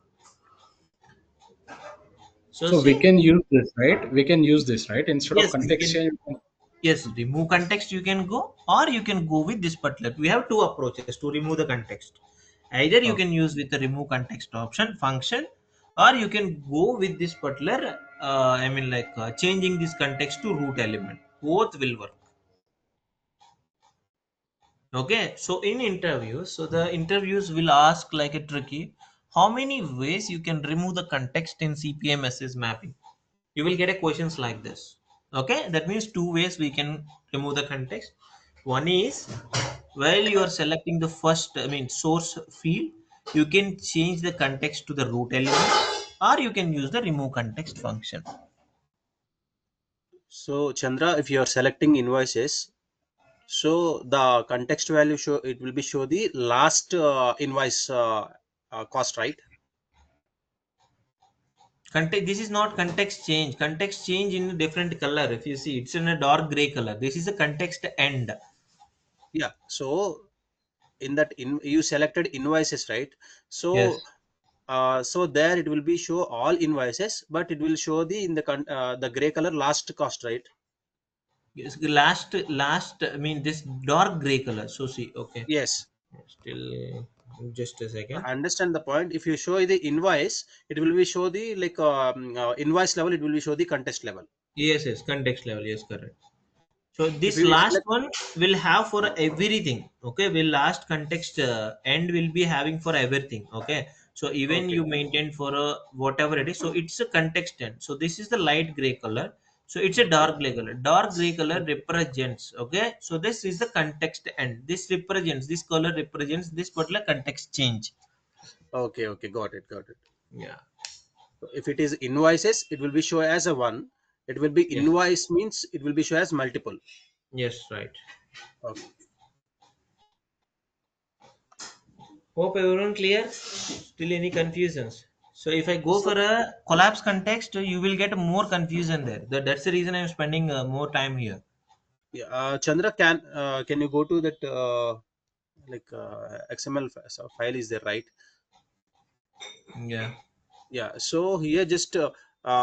So So we see, can use this, right? We can use this, right? Instead of yes, we context can. change. Yes, remove context you can go, or you can go with this particular. We have two approaches to remove the context. Either you Okay. can use with the remove context option function, or you can go with this particular. I mean, like changing this context to root element. Both will work. Okay, so in interviews, so the interviews will ask like a tricky, how many ways you can remove the context in CPMS's mapping? You will get a questions like this. Okay, that means two ways we can remove the context. One is while you are selecting the first, I mean, source field, you can change the context to the root element, or you can use the remove context function. So Chandra, if you are selecting invoices, so the context value show it will be show the last invoice cost, right? Context, this is not context change. Context change in a different color. If you see, it's in a dark gray color. This is a context end. Yeah. So in that you selected invoices, right? Yes. So so there it will be show all invoices, but it will show the in the the gray color last cost, right? Yes. Last. I mean, this dark gray color. So see, okay. Yes. Still, just a second. I understand the point. If you show the invoice, it will be show the like invoice level. It will be show the contest level. Yes, yes. Context level. Yes, correct. So If this you last select, one will have for everything. Okay, will last context end will be having for everything. Okay, so even okay, you maintain for a whatever it is, so it's a context end. So this is the light gray color. So it's a okay, dark gray color. Dark gray color represents. Okay, so this is the context end. This represents, this color represents this particular context change. okay, okay. Got it, got it. Yeah. So if it is invoices, it will be show as a one. It will be Yes. invoice means it will be show as multiple. Yes. Right. Okay. Hope everyone clear. Still any confusions? So if I go So for a collapse context, you will get more confusion there. That's the reason I'm spending more time here. yeah, Chandra, can you go to that like XML file is there, right? Yeah. Yeah. So here just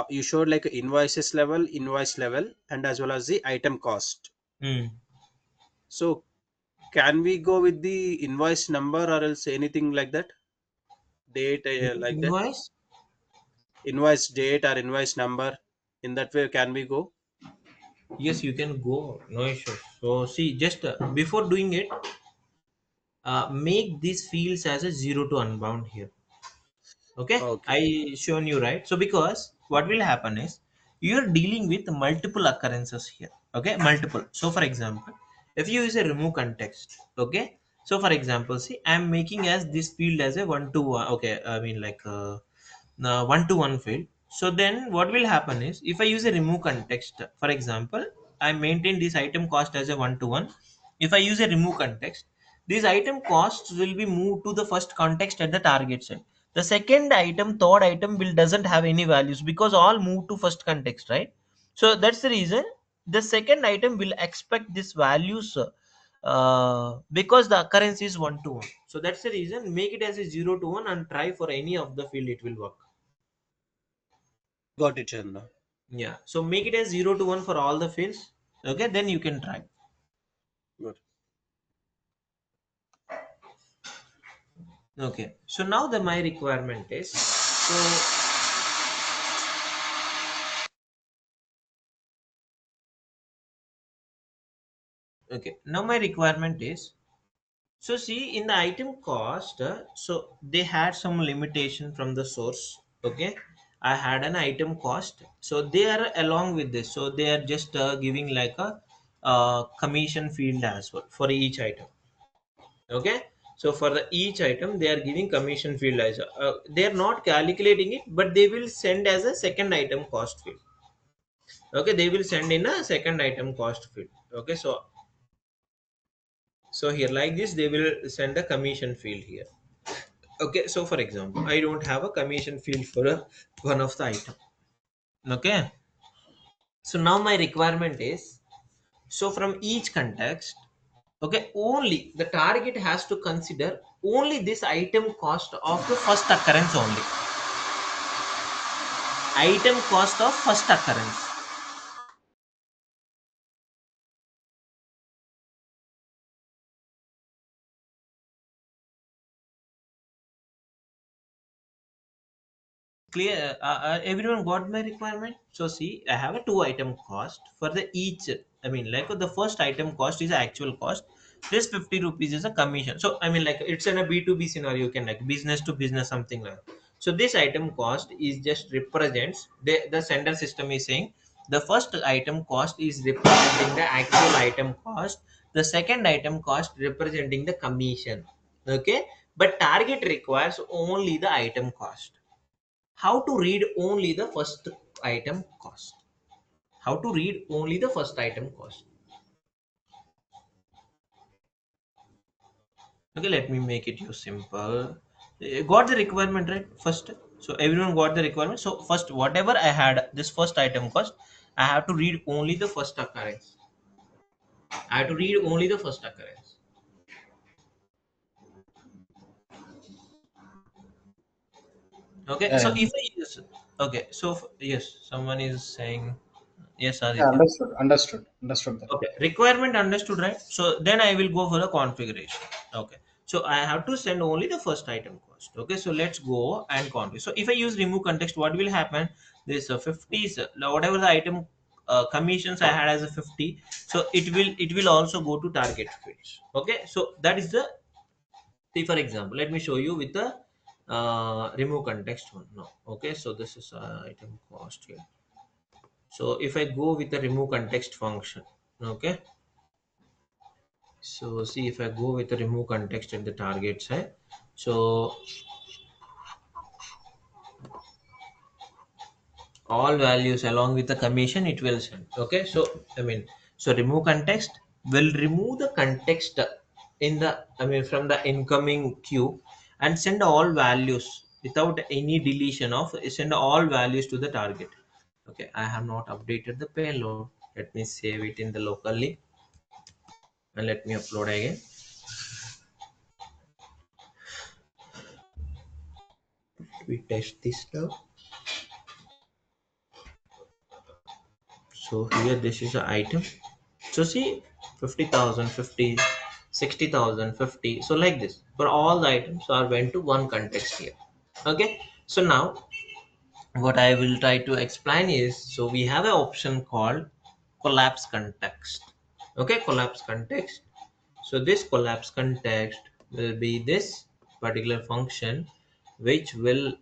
you showed like invoices level, invoice level, and as well as the item cost. Hmm. So can we go with the invoice number or else anything like that? Date like that? Invoice? Invoice date or invoice number? In that way, can we go? Yes, you can go. No issue. So see, just before doing it, make these fields as a zero to unbound here. Okay, Okay. I shown you, right? So because what will happen is you're dealing with multiple occurrences here. Okay, multiple. So for example, if you use a remove context, okay, so for example, see, I'm making as this field as a one to one. Okay, I mean, like one to one field. So then what will happen is if I use a remove context, for example, I maintain this item cost as a one to one. If I use a remove context, these item costs will be moved to the first context at the target set. The second item, third item will doesn't have any values because all move to first context, right? So that's the reason the second item will expect this values because the occurrence is one to one. So that's the reason make it as a zero to one and try for any of the field, it will work. Got it, Chandra. Yeah, so make it as 0 to 1 for all the fields. Okay, then you can try. Good. Okay, so now the my requirement is, so okay, now my requirement is, so see in the item cost, so they had some limitation from the source. Okay, I had an item cost, so they are along with this, so they are just giving like a commission field as well for each item. Okay, so for the each item they are giving commission field as they are not calculating it, but they will send as a second item cost field. Okay, they will send in a second item cost field. Okay, so here like this they will send a commission field here. Okay, so for example I don't have a commission field for one of the item. Okay, so now my requirement is, so from each context, okay, only the target has to consider only this item cost of the first occurrence only. Item cost of first occurrence. Clear? Everyone got my requirement? So see, I have a two item cost for the each. I mean, like the first item cost is the actual cost. This 50 rupees is a commission. So I mean, like it's in a B2B scenario. You can like business to business something like that. So this item cost is just represents the sender system is saying the first item cost is representing the actual item cost. The second item cost representing the commission. Okay, but target requires only the item cost. How to read only the first item cost? How to read only the first item cost? Okay, let me make it you simple. Got the requirement right first? So everyone got the requirement. So first whatever I had this first item cost, I have to read only the first occurrence. I have to read only the first occurrence. Okay, so Yeah, if I use, okay, so yes, someone is saying yes, yeah, Aditya. understood that. Okay, requirement understood, right? So then I will go for the configuration. Okay, so I have to send only the first item cost. Okay, so let's go and configure. So if I use remove context, what will happen? This 50 is whatever the item commissions I had as a 50, so it will also go to target fields. Okay, so that is the, see for example, let me show you with the remove context one. No, okay, so this is item cost here. So if I go with the remove context function, okay. So see if I go with the remove context at the target side. So all values along with the commission it will send. Okay. So I mean, so remove context will remove the context in the, I mean from the incoming queue and send all values without any deletion of, send all values to the target. Okay. I have not updated the payload. Let me save it in the locally and let me upload again. We test this now. So here this is an item. So see 50,000, 50, 60,000, 50. So like this for all the items are went to one context here. Okay. So now what I will try to explain is, so we have an option called collapse context. Okay, collapse context. So this collapse context will be this particular function which will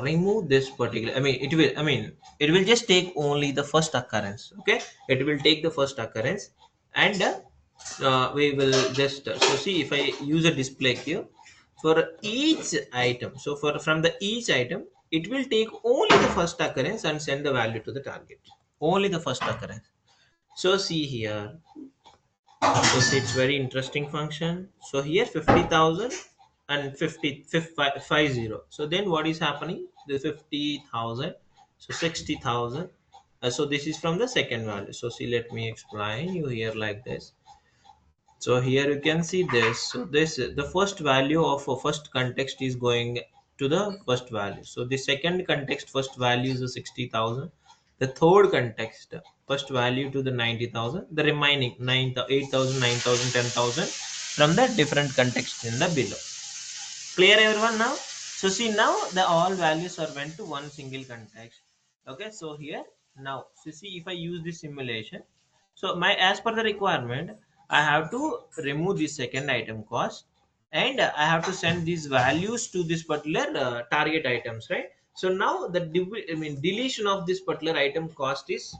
remove this particular, I mean it will just take only the first occurrence. Okay, it will take the first occurrence and we will just so see if I use a display queue for each item. So for from the each item it will take only the first occurrence and send the value to the target, only the first occurrence. So see here, so it's very interesting function. So here 50,000 and 50. So then what is happening? The 50,000. So 60,000. So this is from the second value. So see, let me explain you here like this. So here you can see this. So this the first value of a first context is going to the first value. So the second context first value is the 60,000. The third context first value to the 90,000. The remaining 9, 8,000, 9,000, 10,000 from the different context in the below. Clear everyone now? So see now the all values are went to one single context. Okay, so here now, so see if I use this simulation, so my as per the requirement I have to remove the second item cost and I have to send these values to this particular target items, right? So now the I mean deletion of this particular item cost is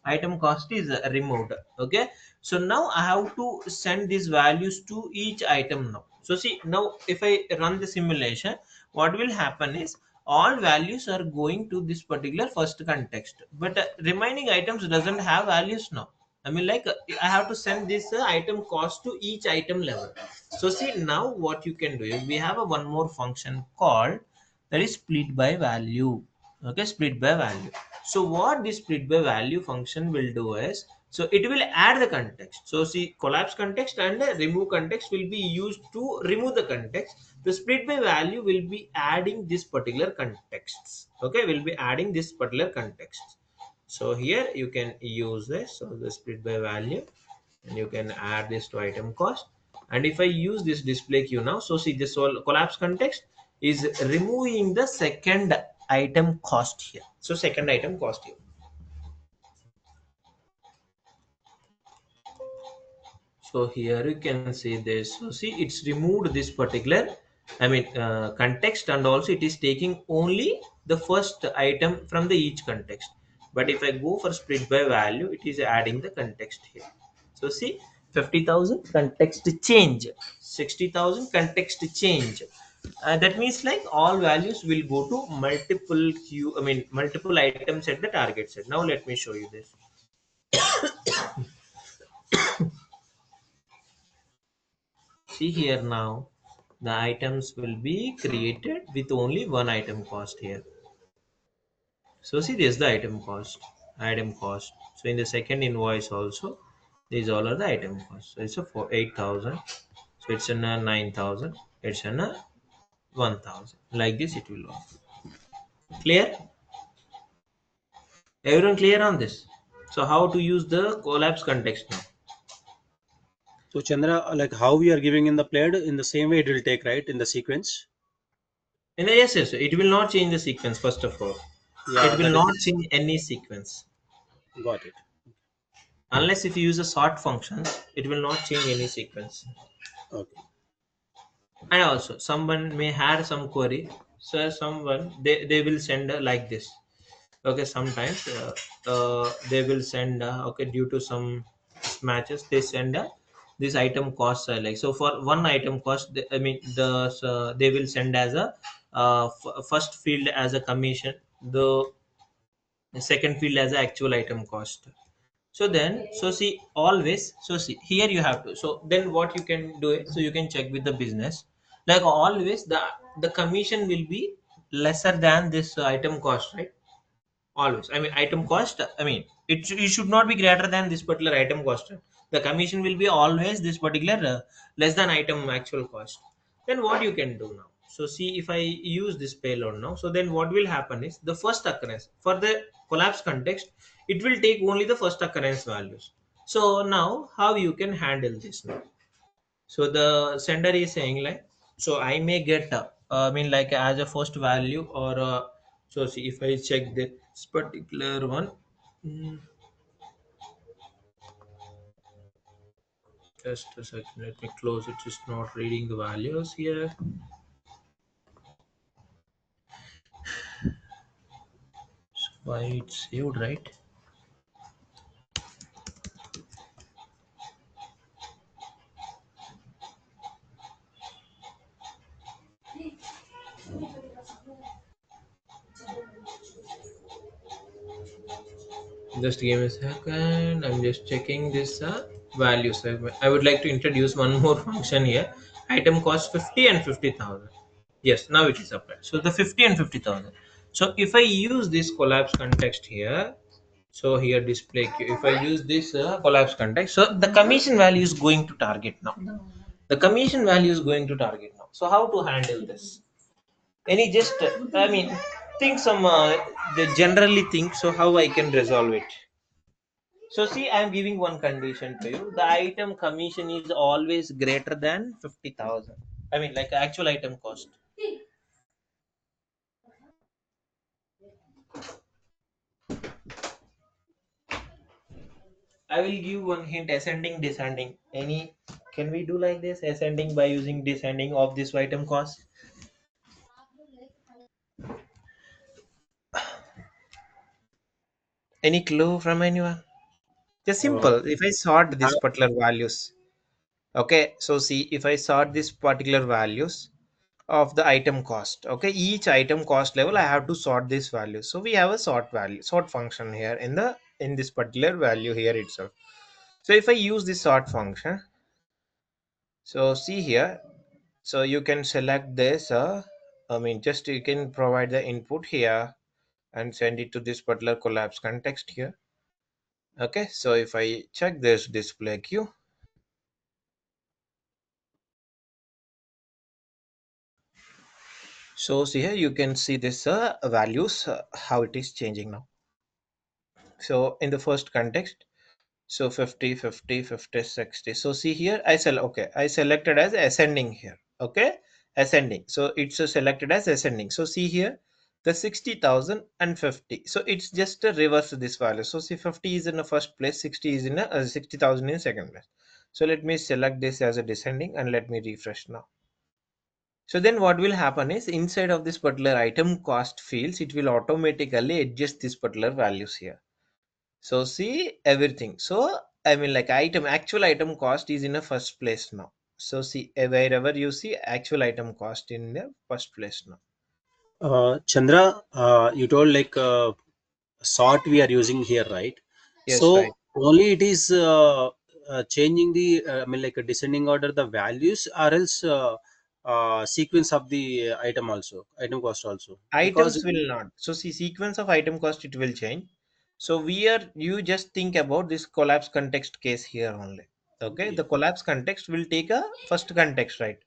item cost is removed. Okay, so now I have to send these values to each item now. So see, now if I run the simulation, what will happen is all values are going to this particular first context, but remaining items doesn't have values now. I mean, like I have to send this item cost to each item level. So see, now what you can do is we have a one more function called, that is split by value. Okay, split by value. So what this split by value function will do is, so it will add the context. So see, collapse context and remove context will be used to remove the context. The split by value will be adding this particular contexts. Okay, will be adding this particular context. So here you can use this, so the split by value, and you can add this to item cost. And if I use this display queue now, so see, this whole collapse context is removing the second item cost here. So second item cost here. So here you can see this. So see, it's removed this particular, I mean, context, and also it is taking only the first item from the each context. But if I go for split by value, it is adding the context here. So see, 50,000 context change, 60,000 context change. That means like all values will go to multiple queue, I mean multiple items at the target set. Now let me show you this. See here, now the items will be created with only one item cost here. So see, this is the item cost. So in the second invoice also, these all are the item cost. So it's a for 8,000. So it's in a 9,000. It's in a 1,000. Like this it will work. Clear? Everyone clear on this? So how to use the collapse context now? So Chandra, like how we are giving in the played, in the same way it will take, right, in the sequence. And yes, yes, it will not change the sequence first of all. Yeah, It will that not is change any sequence. got it. Unless if you use a sort functions, it will not change any sequence. Okay. And also someone may have some query, so someone they will send like this. Okay, sometimes they will send okay, due to some matches they send this item cost like, so for one item cost I mean they will send as a first field as a commission, the second field as a actual item cost. So then, so see, always, so see, here you have to, so then what you can do it, so you can check with the business, like always the commission will be lesser than this item cost, right? Always, I mean item cost, I mean it should not be greater than this particular item cost. The commission will be always this particular less than item actual cost. Then what you can do now, so see, if I use this payload now, so then what will happen is the first occurrence for the collapse context, it will take only the first occurrence values. So now how you can handle this now? So the sender is saying like, so I may get I mean like as a first value or so see, if I check this particular one, mm, just a second, let me close it, just not reading the values here. So why it's saved, right? Just give me a second, I'm just checking this value segment. I would like to introduce one more function here. Item cost 50 and 50,000. Yes, now it is applied. So the 50 and 50,000. So if I use this collapse context here, so here display queue, if I use this collapse context, so the commission value is going to target now. The commission value is going to target now. So how to handle this? Any just, I mean, think some, they generally think, so how I can resolve it? So see, I am giving one condition to you. The item commission is always greater than 50,000. I mean, like actual item cost. I will give one hint: ascending, descending. Any? Can we do like this? Ascending by using descending of this item cost. Any clue from anyone? Just Uh, simple. If I sort uh, these particular values, okay. So see, if I sort these particular values of the item cost, okay, each item cost level, I have to sort this value. So we have a sort function here in this particular value here itself. So if I use this sort function, so see here, so you can select this. I mean, just you can provide the input here and send it to this particular collapse context here. Okay, so if I check this display queue, so see here you can see this values how it is changing now. So in the first context, so 50, 50, 50, 60. So see here I selected as ascending here. Okay, ascending, so it's selected as ascending. So see here the 60,000 and 50, so it's just a reverse this value. So see 50 is in the first place, 60 is in a 60,000 in second place. So let me select this as a descending and let me refresh now. So then what will happen is inside of this particular item cost fields, it will automatically adjust this particular values here. So see everything. So I mean like actual item cost is in a first place now. So see wherever you see actual item cost in the first place now. Chandra, you told like sort we are using here, right? Yes, right. So only it is changing the I mean like a descending order the values, or else sequence of the item also, item cost also, because Items will not. So see sequence of item cost it will change. So we are you just think about this collapse context case here only. Okay, yeah, the collapse context will take a first context, right?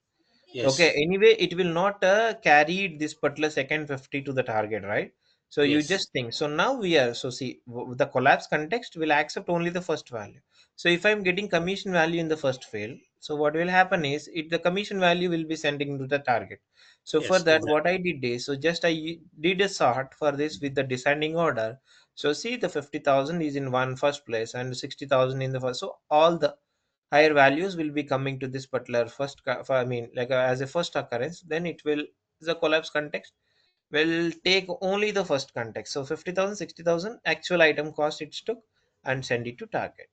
Okay, yes, anyway, it will not carry this particular second 50 to the target, right? So you yes, just think. So now we are, so see, the collapse context will accept only the first value. So if I'm getting commission value in the first field, so what will happen is the commission value will be sending to the target. So for yes, that, what exactly. I did is, so just I did a sort for this with the descending order. So see the 50,000 is in one first place and 60,000 in the first. So all the higher values will be coming to this particular I mean like as a first occurrence, then it will the collapse context will take only the first context. So 50,000, 60,000 actual item cost it took and send it to target.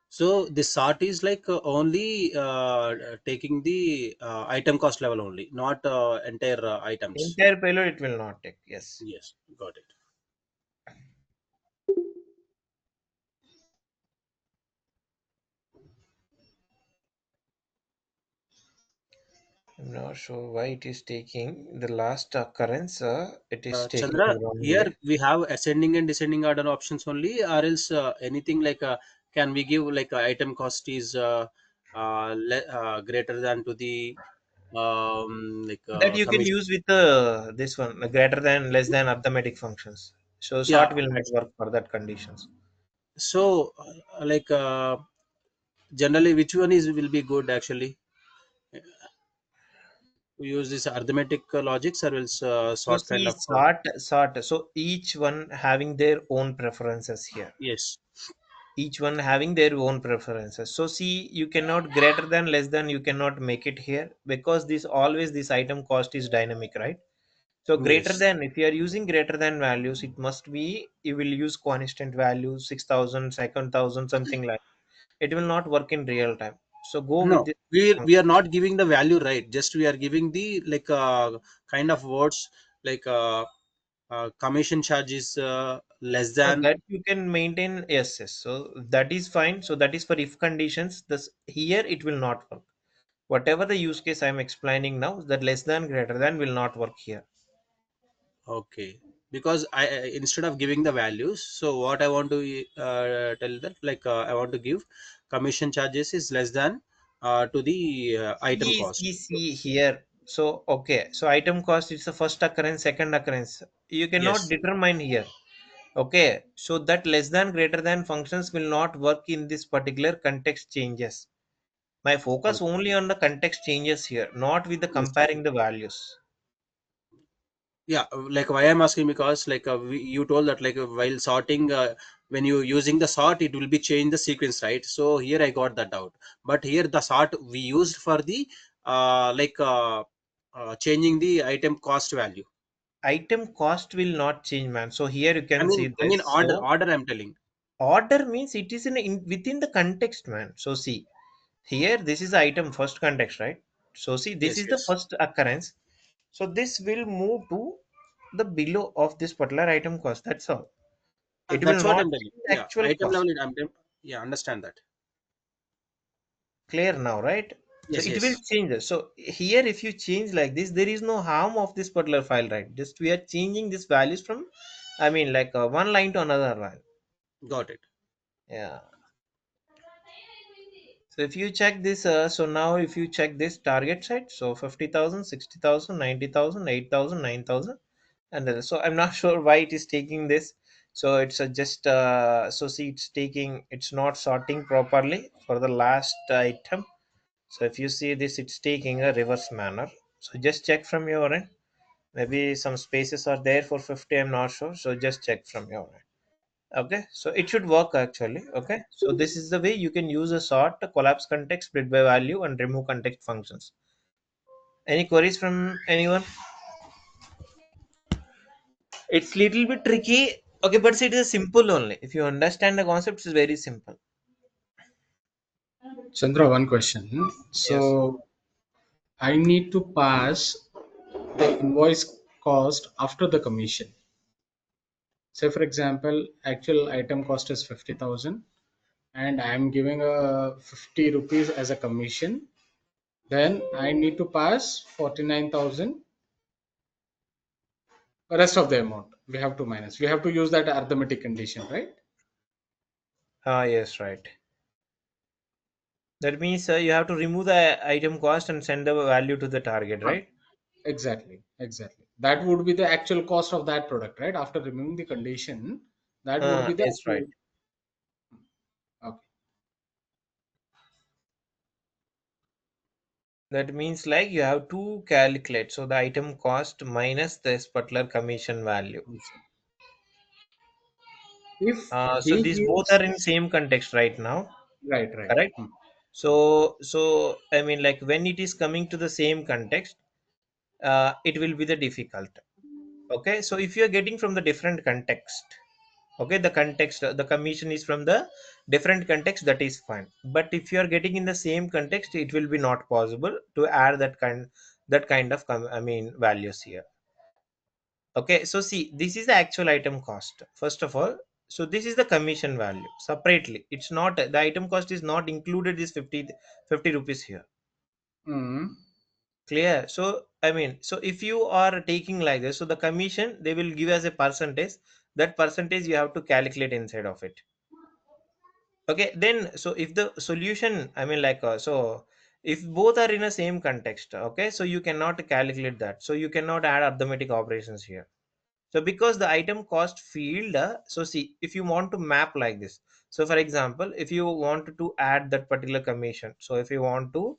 So the sort is like only taking the item cost level only, not entire items. Entire payload it will not take. Yes. Yes, got it. I'm not sure why it is taking the last occurrence. It is taking Chandra, here wrongly. we have ascending and descending order options only, or else anything like can we give like item cost is greater than to the like That you can commission. use with this one greater than less than arithmetic functions. So Yeah. sort will not work for that conditions. So like generally, which one is will be good actually? We use this arithmetic logics or else So sort kind see, of. sort. So each one having their own preferences here. Yes. Each one having their own preferences. So see, you cannot greater than less than you cannot make it here because this item cost is dynamic, right? So greater Yes. than if you are using greater than values, it must be you will use constant values 6,000, 2,000, something like. It will not work in real time. So go with No, this. we are not giving the value, right? Just we are giving the like kind of words like commission charge is less So than. that you can maintain, yes, yes. So that is fine. So that is for if conditions. This here it will not work. Whatever the use case I am explaining now, that less than greater than will not work here. Okay, because instead of giving the values, so what I want to tell that like I want to give commission charges is less than to the item cost. See here. So okay. So item cost is the first occurrence, second occurrence. You cannot Yes. determine here. Okay. So that less than greater than functions will not work in this particular context changes. My focus Okay. only on the context changes here, not with the Yes. comparing the values. Yeah, like why I'm asking, because like you told that like while sorting when you using the sort it will be change the sequence, right? So here I got that out, but here the sort we used for the like changing the item cost value. item cost will not change, man. So here you can see I mean this. So order I'm telling. order means it is in within the context, man. So see, here this is the item first context, right? So see, this Yes, is the yes. first occurrence. So this will move to the below of this particular item cost. That's all. It will That's what not I'm telling. change the Yeah, actual item cost. level. Yeah, understand that. Clear now, right? So Yes, it will yes. change this. So here if you change like this, there is no harm of this particular file, right? Just we are changing these values from, I mean, like one line to another line. Got it. Yeah. So if you check this, so now if you check this target site, so 50,000, 60,000, 90,000, 8,000, 9,000, and then, so I'm not sure why it is taking this. So it's just, so see, it's taking, it's not sorting properly for the last item. So if you see this, it's taking a reverse manner. So just check from your end. Maybe some spaces are there for 50, I'm not sure. So just check from your end. Okay, so it should work actually. Okay, so this is the way you can use a sort, collapse context, split by value, and remove context functions. Any queries from anyone? It's little bit tricky. Okay, but it is simple only. If you understand the concept, it's very simple. Chandra, one question. Yes. So I need to pass the invoice cost after the commission. Say for example, actual item cost is 50,000 and I am giving a 50 rupees as a commission. Then I need to pass 49,000, the rest of the amount we have to minus. We have to use that arithmetic condition, right? Ah, yes, right. That means you have to remove the item cost and send the value to the target, Huh. right? Exactly, exactly. That would be the actual cost of that product, right? After removing the condition, that would be the Yes, right. actual. Okay. That means like you have to calculate. So the item cost minus this particular commission value. If So he these both gives are in same context right now, right, right. correct? So I mean, like when it is coming to the same context, it will be the difficult. Okay, so if you are getting from the different context, okay, the context, the commission is from the different context, that is fine. But if you are getting in the same context, it will be not possible to add that kind of I mean values here. Okay, so see, this is the actual item cost first of all. So this is the commission value separately. It's not, the item cost is not included this 50 rupees here. Mm. Clear? So I mean, so if you are taking like this, so the commission they will give as a percentage. That percentage you have to calculate inside of it. Okay, then so if the solution, I mean, like so if both are in a same context, okay, so you cannot calculate that. So you cannot add arithmetic operations here. So because the item cost field, so see, if you want to map like this, so for example, if you want to add that particular commission, so if you want to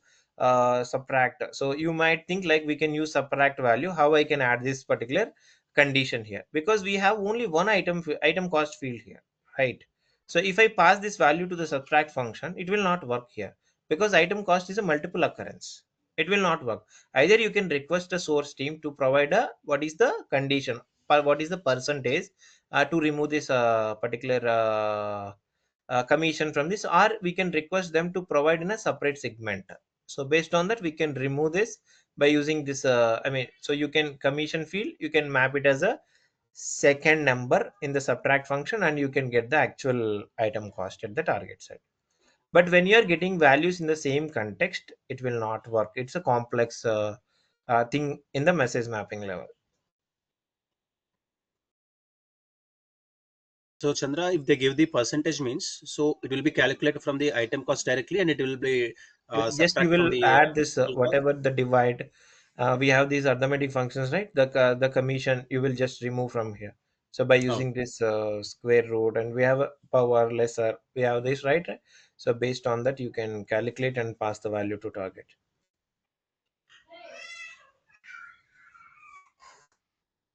subtract, so you might think like we can use subtract value, how I can add this particular condition here, because we have only one item cost field here, right? So if I pass this value to the subtract function, it will not work here, because item cost is a multiple occurrence. It will not work. Either you can request a source team to provide a what is the condition, what is the percentage to remove this particular commission from this, or we can request them to provide in a separate segment. So based on that we can remove this by using this I mean, so you can commission field, you can map it as a second number in the subtract function, and you can get the actual item cost at the target side. But when you are getting values in the same context, it will not work. It's a complex thing in the message mapping level. So Chandra, if they give the percentage means, so it will be calculated from the item cost directly, and it will be Just you subtract from will the add this total cost. whatever the divide, we have these arithmetic functions, right? The commission you will just remove from here. So by Oh, using this square root, and we have a power lesser, we have this, right? So based on that you can calculate and pass the value to target.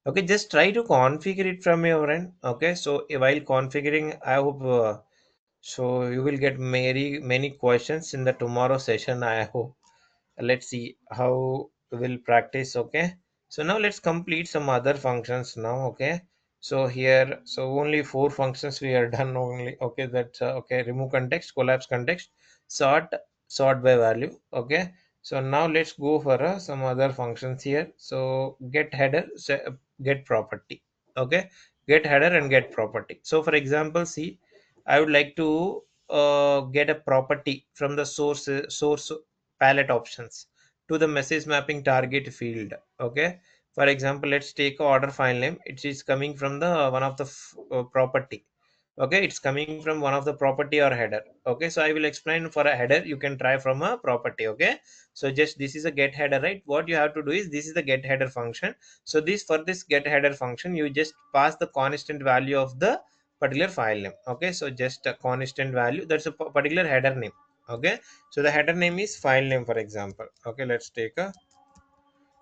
Okay, just try to configure it from your end. Okay, so while configuring, I hope so you will get many questions in the tomorrow session, I hope. Let's see how we'll practice. Okay, So now let's complete some other functions now. Okay, so here, so only 4 functions we are done only. Okay, that's okay. Remove context, collapse context, sort, sort by value. Okay, so now let's go for some other functions here. So get header, get property. Okay, get header and get property. So for example, see, I would like to get a property from the source palette options to the message mapping target field. Okay, for example, let's take a order file name. It is coming from the one of the property. Okay, it's coming from one of the property or header. Okay, so I will explain. For a header you can try from a property. Okay, so just this is a get header, right? What you have to do is, this is the get header function. So this, for this get header function, you just pass the constant value of the particular file name. Okay, so just a constant value, that's a particular header name. Okay, so the header name is file name, for example. Okay, let's take a,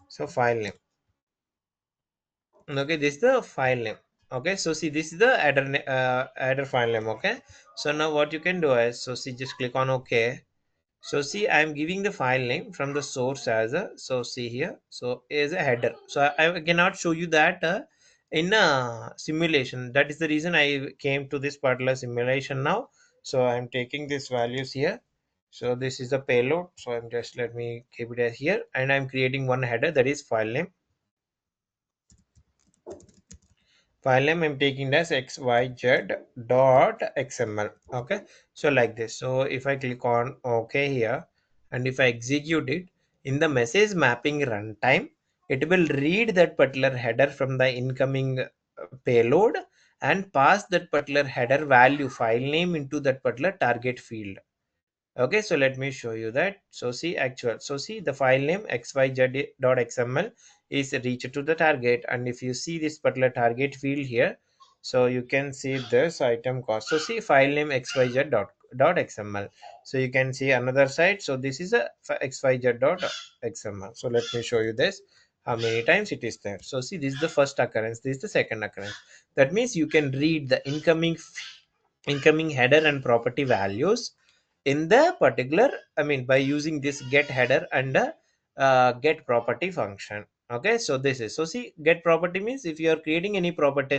so file name. Okay, this is the file name. Okay, so see, this is the header header file name. Okay, so now what you can do is, so see, just click on OK. So see, I am giving the file name from the source as a, so see here, so is a header. So I cannot show you that in a simulation. That is the reason I came to this particular simulation now. So I'm taking these values here. So this is the payload. So I'm just, let me keep it as here, and I'm creating one header, that is file name. File name I'm taking as xyz dot xml. Okay, so like this. So if I click on OK here, and if I execute it in the message mapping runtime, it will read that particular header from the incoming payload and pass that particular header value file name into that particular target field. Okay, so let me show you that. So see, actual, so see, the file name xyz.xml is reached to the target, and if you see this particular target field here, so you can see this item cost. So see, file name xyz.xml. So you can see another side. So this is a xyz.xml. So let me show you this, how many times it is there. So see, this is the first occurrence, this is the second occurrence. That means you can read the incoming header and property values in the particular, I mean, by using this get header and get property function. Okay, so this is, so see, get property means if you are creating any property,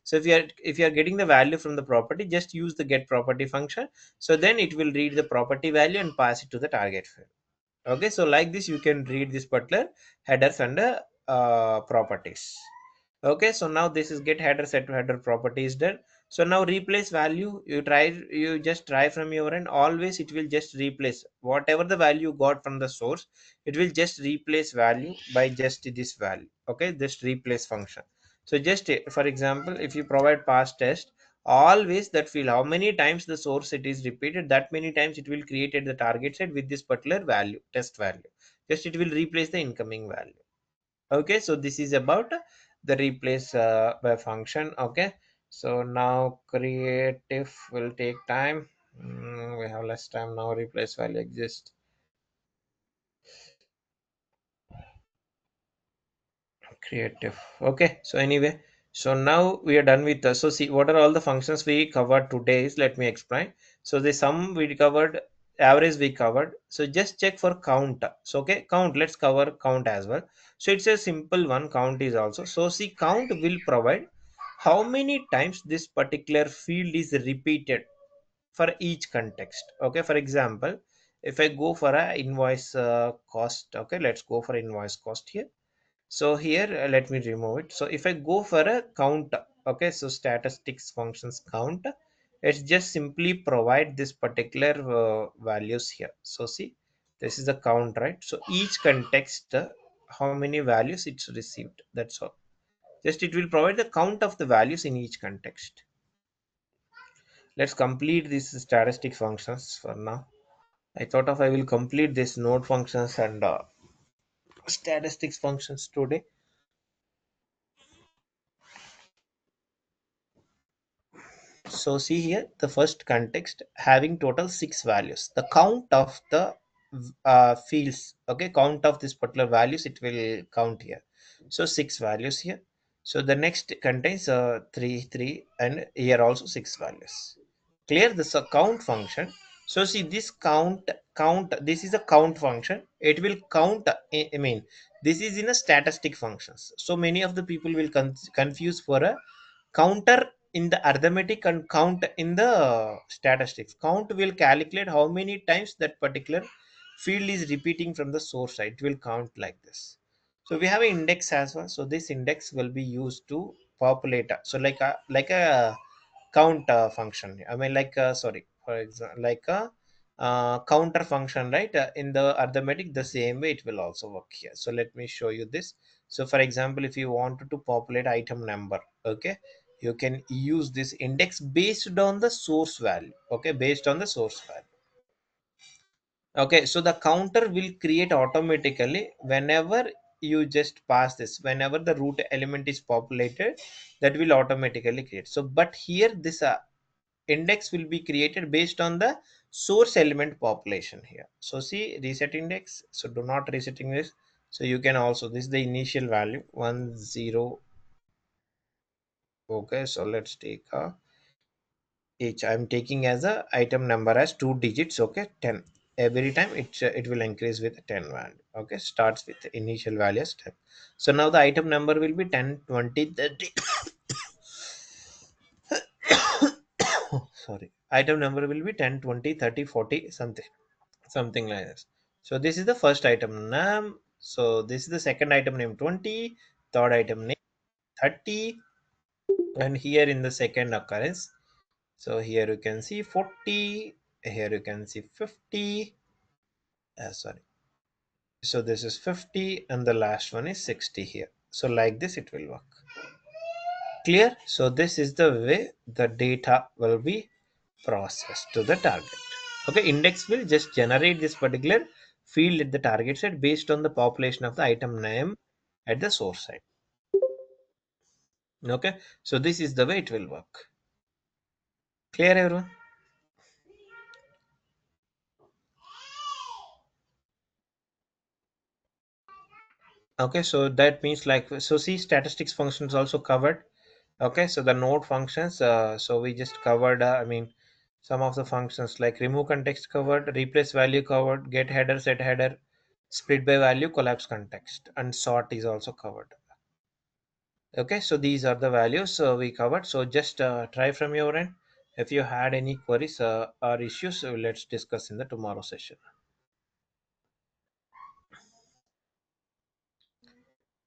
so if you are getting the value from the property, just use the get property function. So then it will read the property value and pass it to the target field. Okay, so like this you can read this particular headers and properties. Okay, so now this is get header, set to header property is done. So now replace value, you just try from your end. Always it will just replace whatever the value you got from the source. It will just replace value by just this value. Okay, just replace function. So just for example, if you provide past test, always that field, how many times the source it is repeated, that many times it will create at the target set with this particular value, test value. Just it will replace the incoming value. Okay, so this is about the replace by function. Okay, so now creative will take time. We have less time now. Replace value exists. Creative. Okay, so anyway, so now we are done with so see, what are all the functions we covered today is, let me explain. So the sum we covered, average we covered. So just check for count. So okay, count, let's cover count as well. So it's a simple one, count is also. So see, count will provide how many times this particular field is repeated for each context. Okay, for example, if I go for a invoice cost, okay, let's go for invoice cost here. So here let me remove it. So if I go for a count, okay, so statistics functions count, it's just simply provide this particular values here. So see, this is the count, right? So each context, how many values it's received, that's all. Just it will provide the count of the values in each context. Let's complete these statistic functions for now. I thought of I will complete this node functions and statistics functions today. So see here, the first context having total 6 values. The count of the fields, okay, count of this particular values, it will count here. So 6 values here. So the next contains 3, 3, and here also 6 values. Clear, this count function So see this count, this is a count function. It will count, I mean, this is in a statistic functions. So many of the people will confuse for a counter in the arithmetic and count in the statistics. Count will calculate how many times that particular field is repeating from the source side. It will count like this. So we have an index as well. So this index will be used to populate. So like a count function. I mean, like sorry, for example, like a counter function, right? In the arithmetic, the same way it will also work here. So let me show you this. So for example, if you wanted to populate item number, okay, you can use this index based on the source value. Okay, based on the source value. Okay, so the counter will create automatically whenever you just pass this. Whenever the root element is populated, that will automatically create. So but here this index will be created based on the source element population here. So see reset index. So do not resetting this. So you can also, this is the initial value 10. Okay, so let's take each. I'm taking as a item number as 2 digits. Okay, 10. Every time it will increase with 10 value. Okay, starts with the initial value as 10. So now the item number will be 10, 20, 30. Sorry, item number will be 10, 20, 30, 40, something like this. So this is the first item name. So this is the second item name 20, third item name 30, and here in the second occurrence, so here you can see 40, here you can see 50, sorry, so this is 50 and the last one is 60 here. So like this it will work. Clear? So this is the way the data will be processed to the target. Okay, index will just generate this particular field at the target side based on the population of the item name at the source side. Okay, so this is the way it will work. Clear, everyone? Okay, so that means like, so see statistics functions also covered. Okay, so the node functions, so we just covered, I mean, some of the functions like remove context covered, replace value covered, get header, set header, split by value, collapse context, and sort is also covered. Okay, so these are the values we covered. So just try from your end. If you had any queries or issues, let's discuss in the tomorrow session.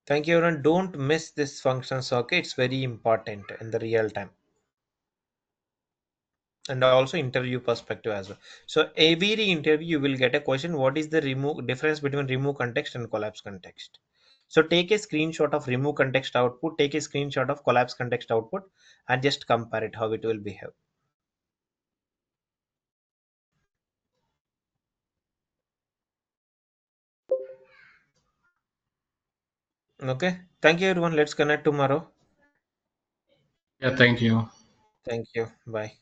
Thank you, everyone. Don't miss this functions. Okay, it's very important in the real time, and also interview perspective as well. So every interview you will get a question: what is the remove difference between remove context and collapse context? So take a screenshot of remove context output, take a screenshot of collapse context output, and just compare it how it will behave. Okay, thank you, everyone. Let's connect tomorrow. Yeah, thank you. Thank you. Bye.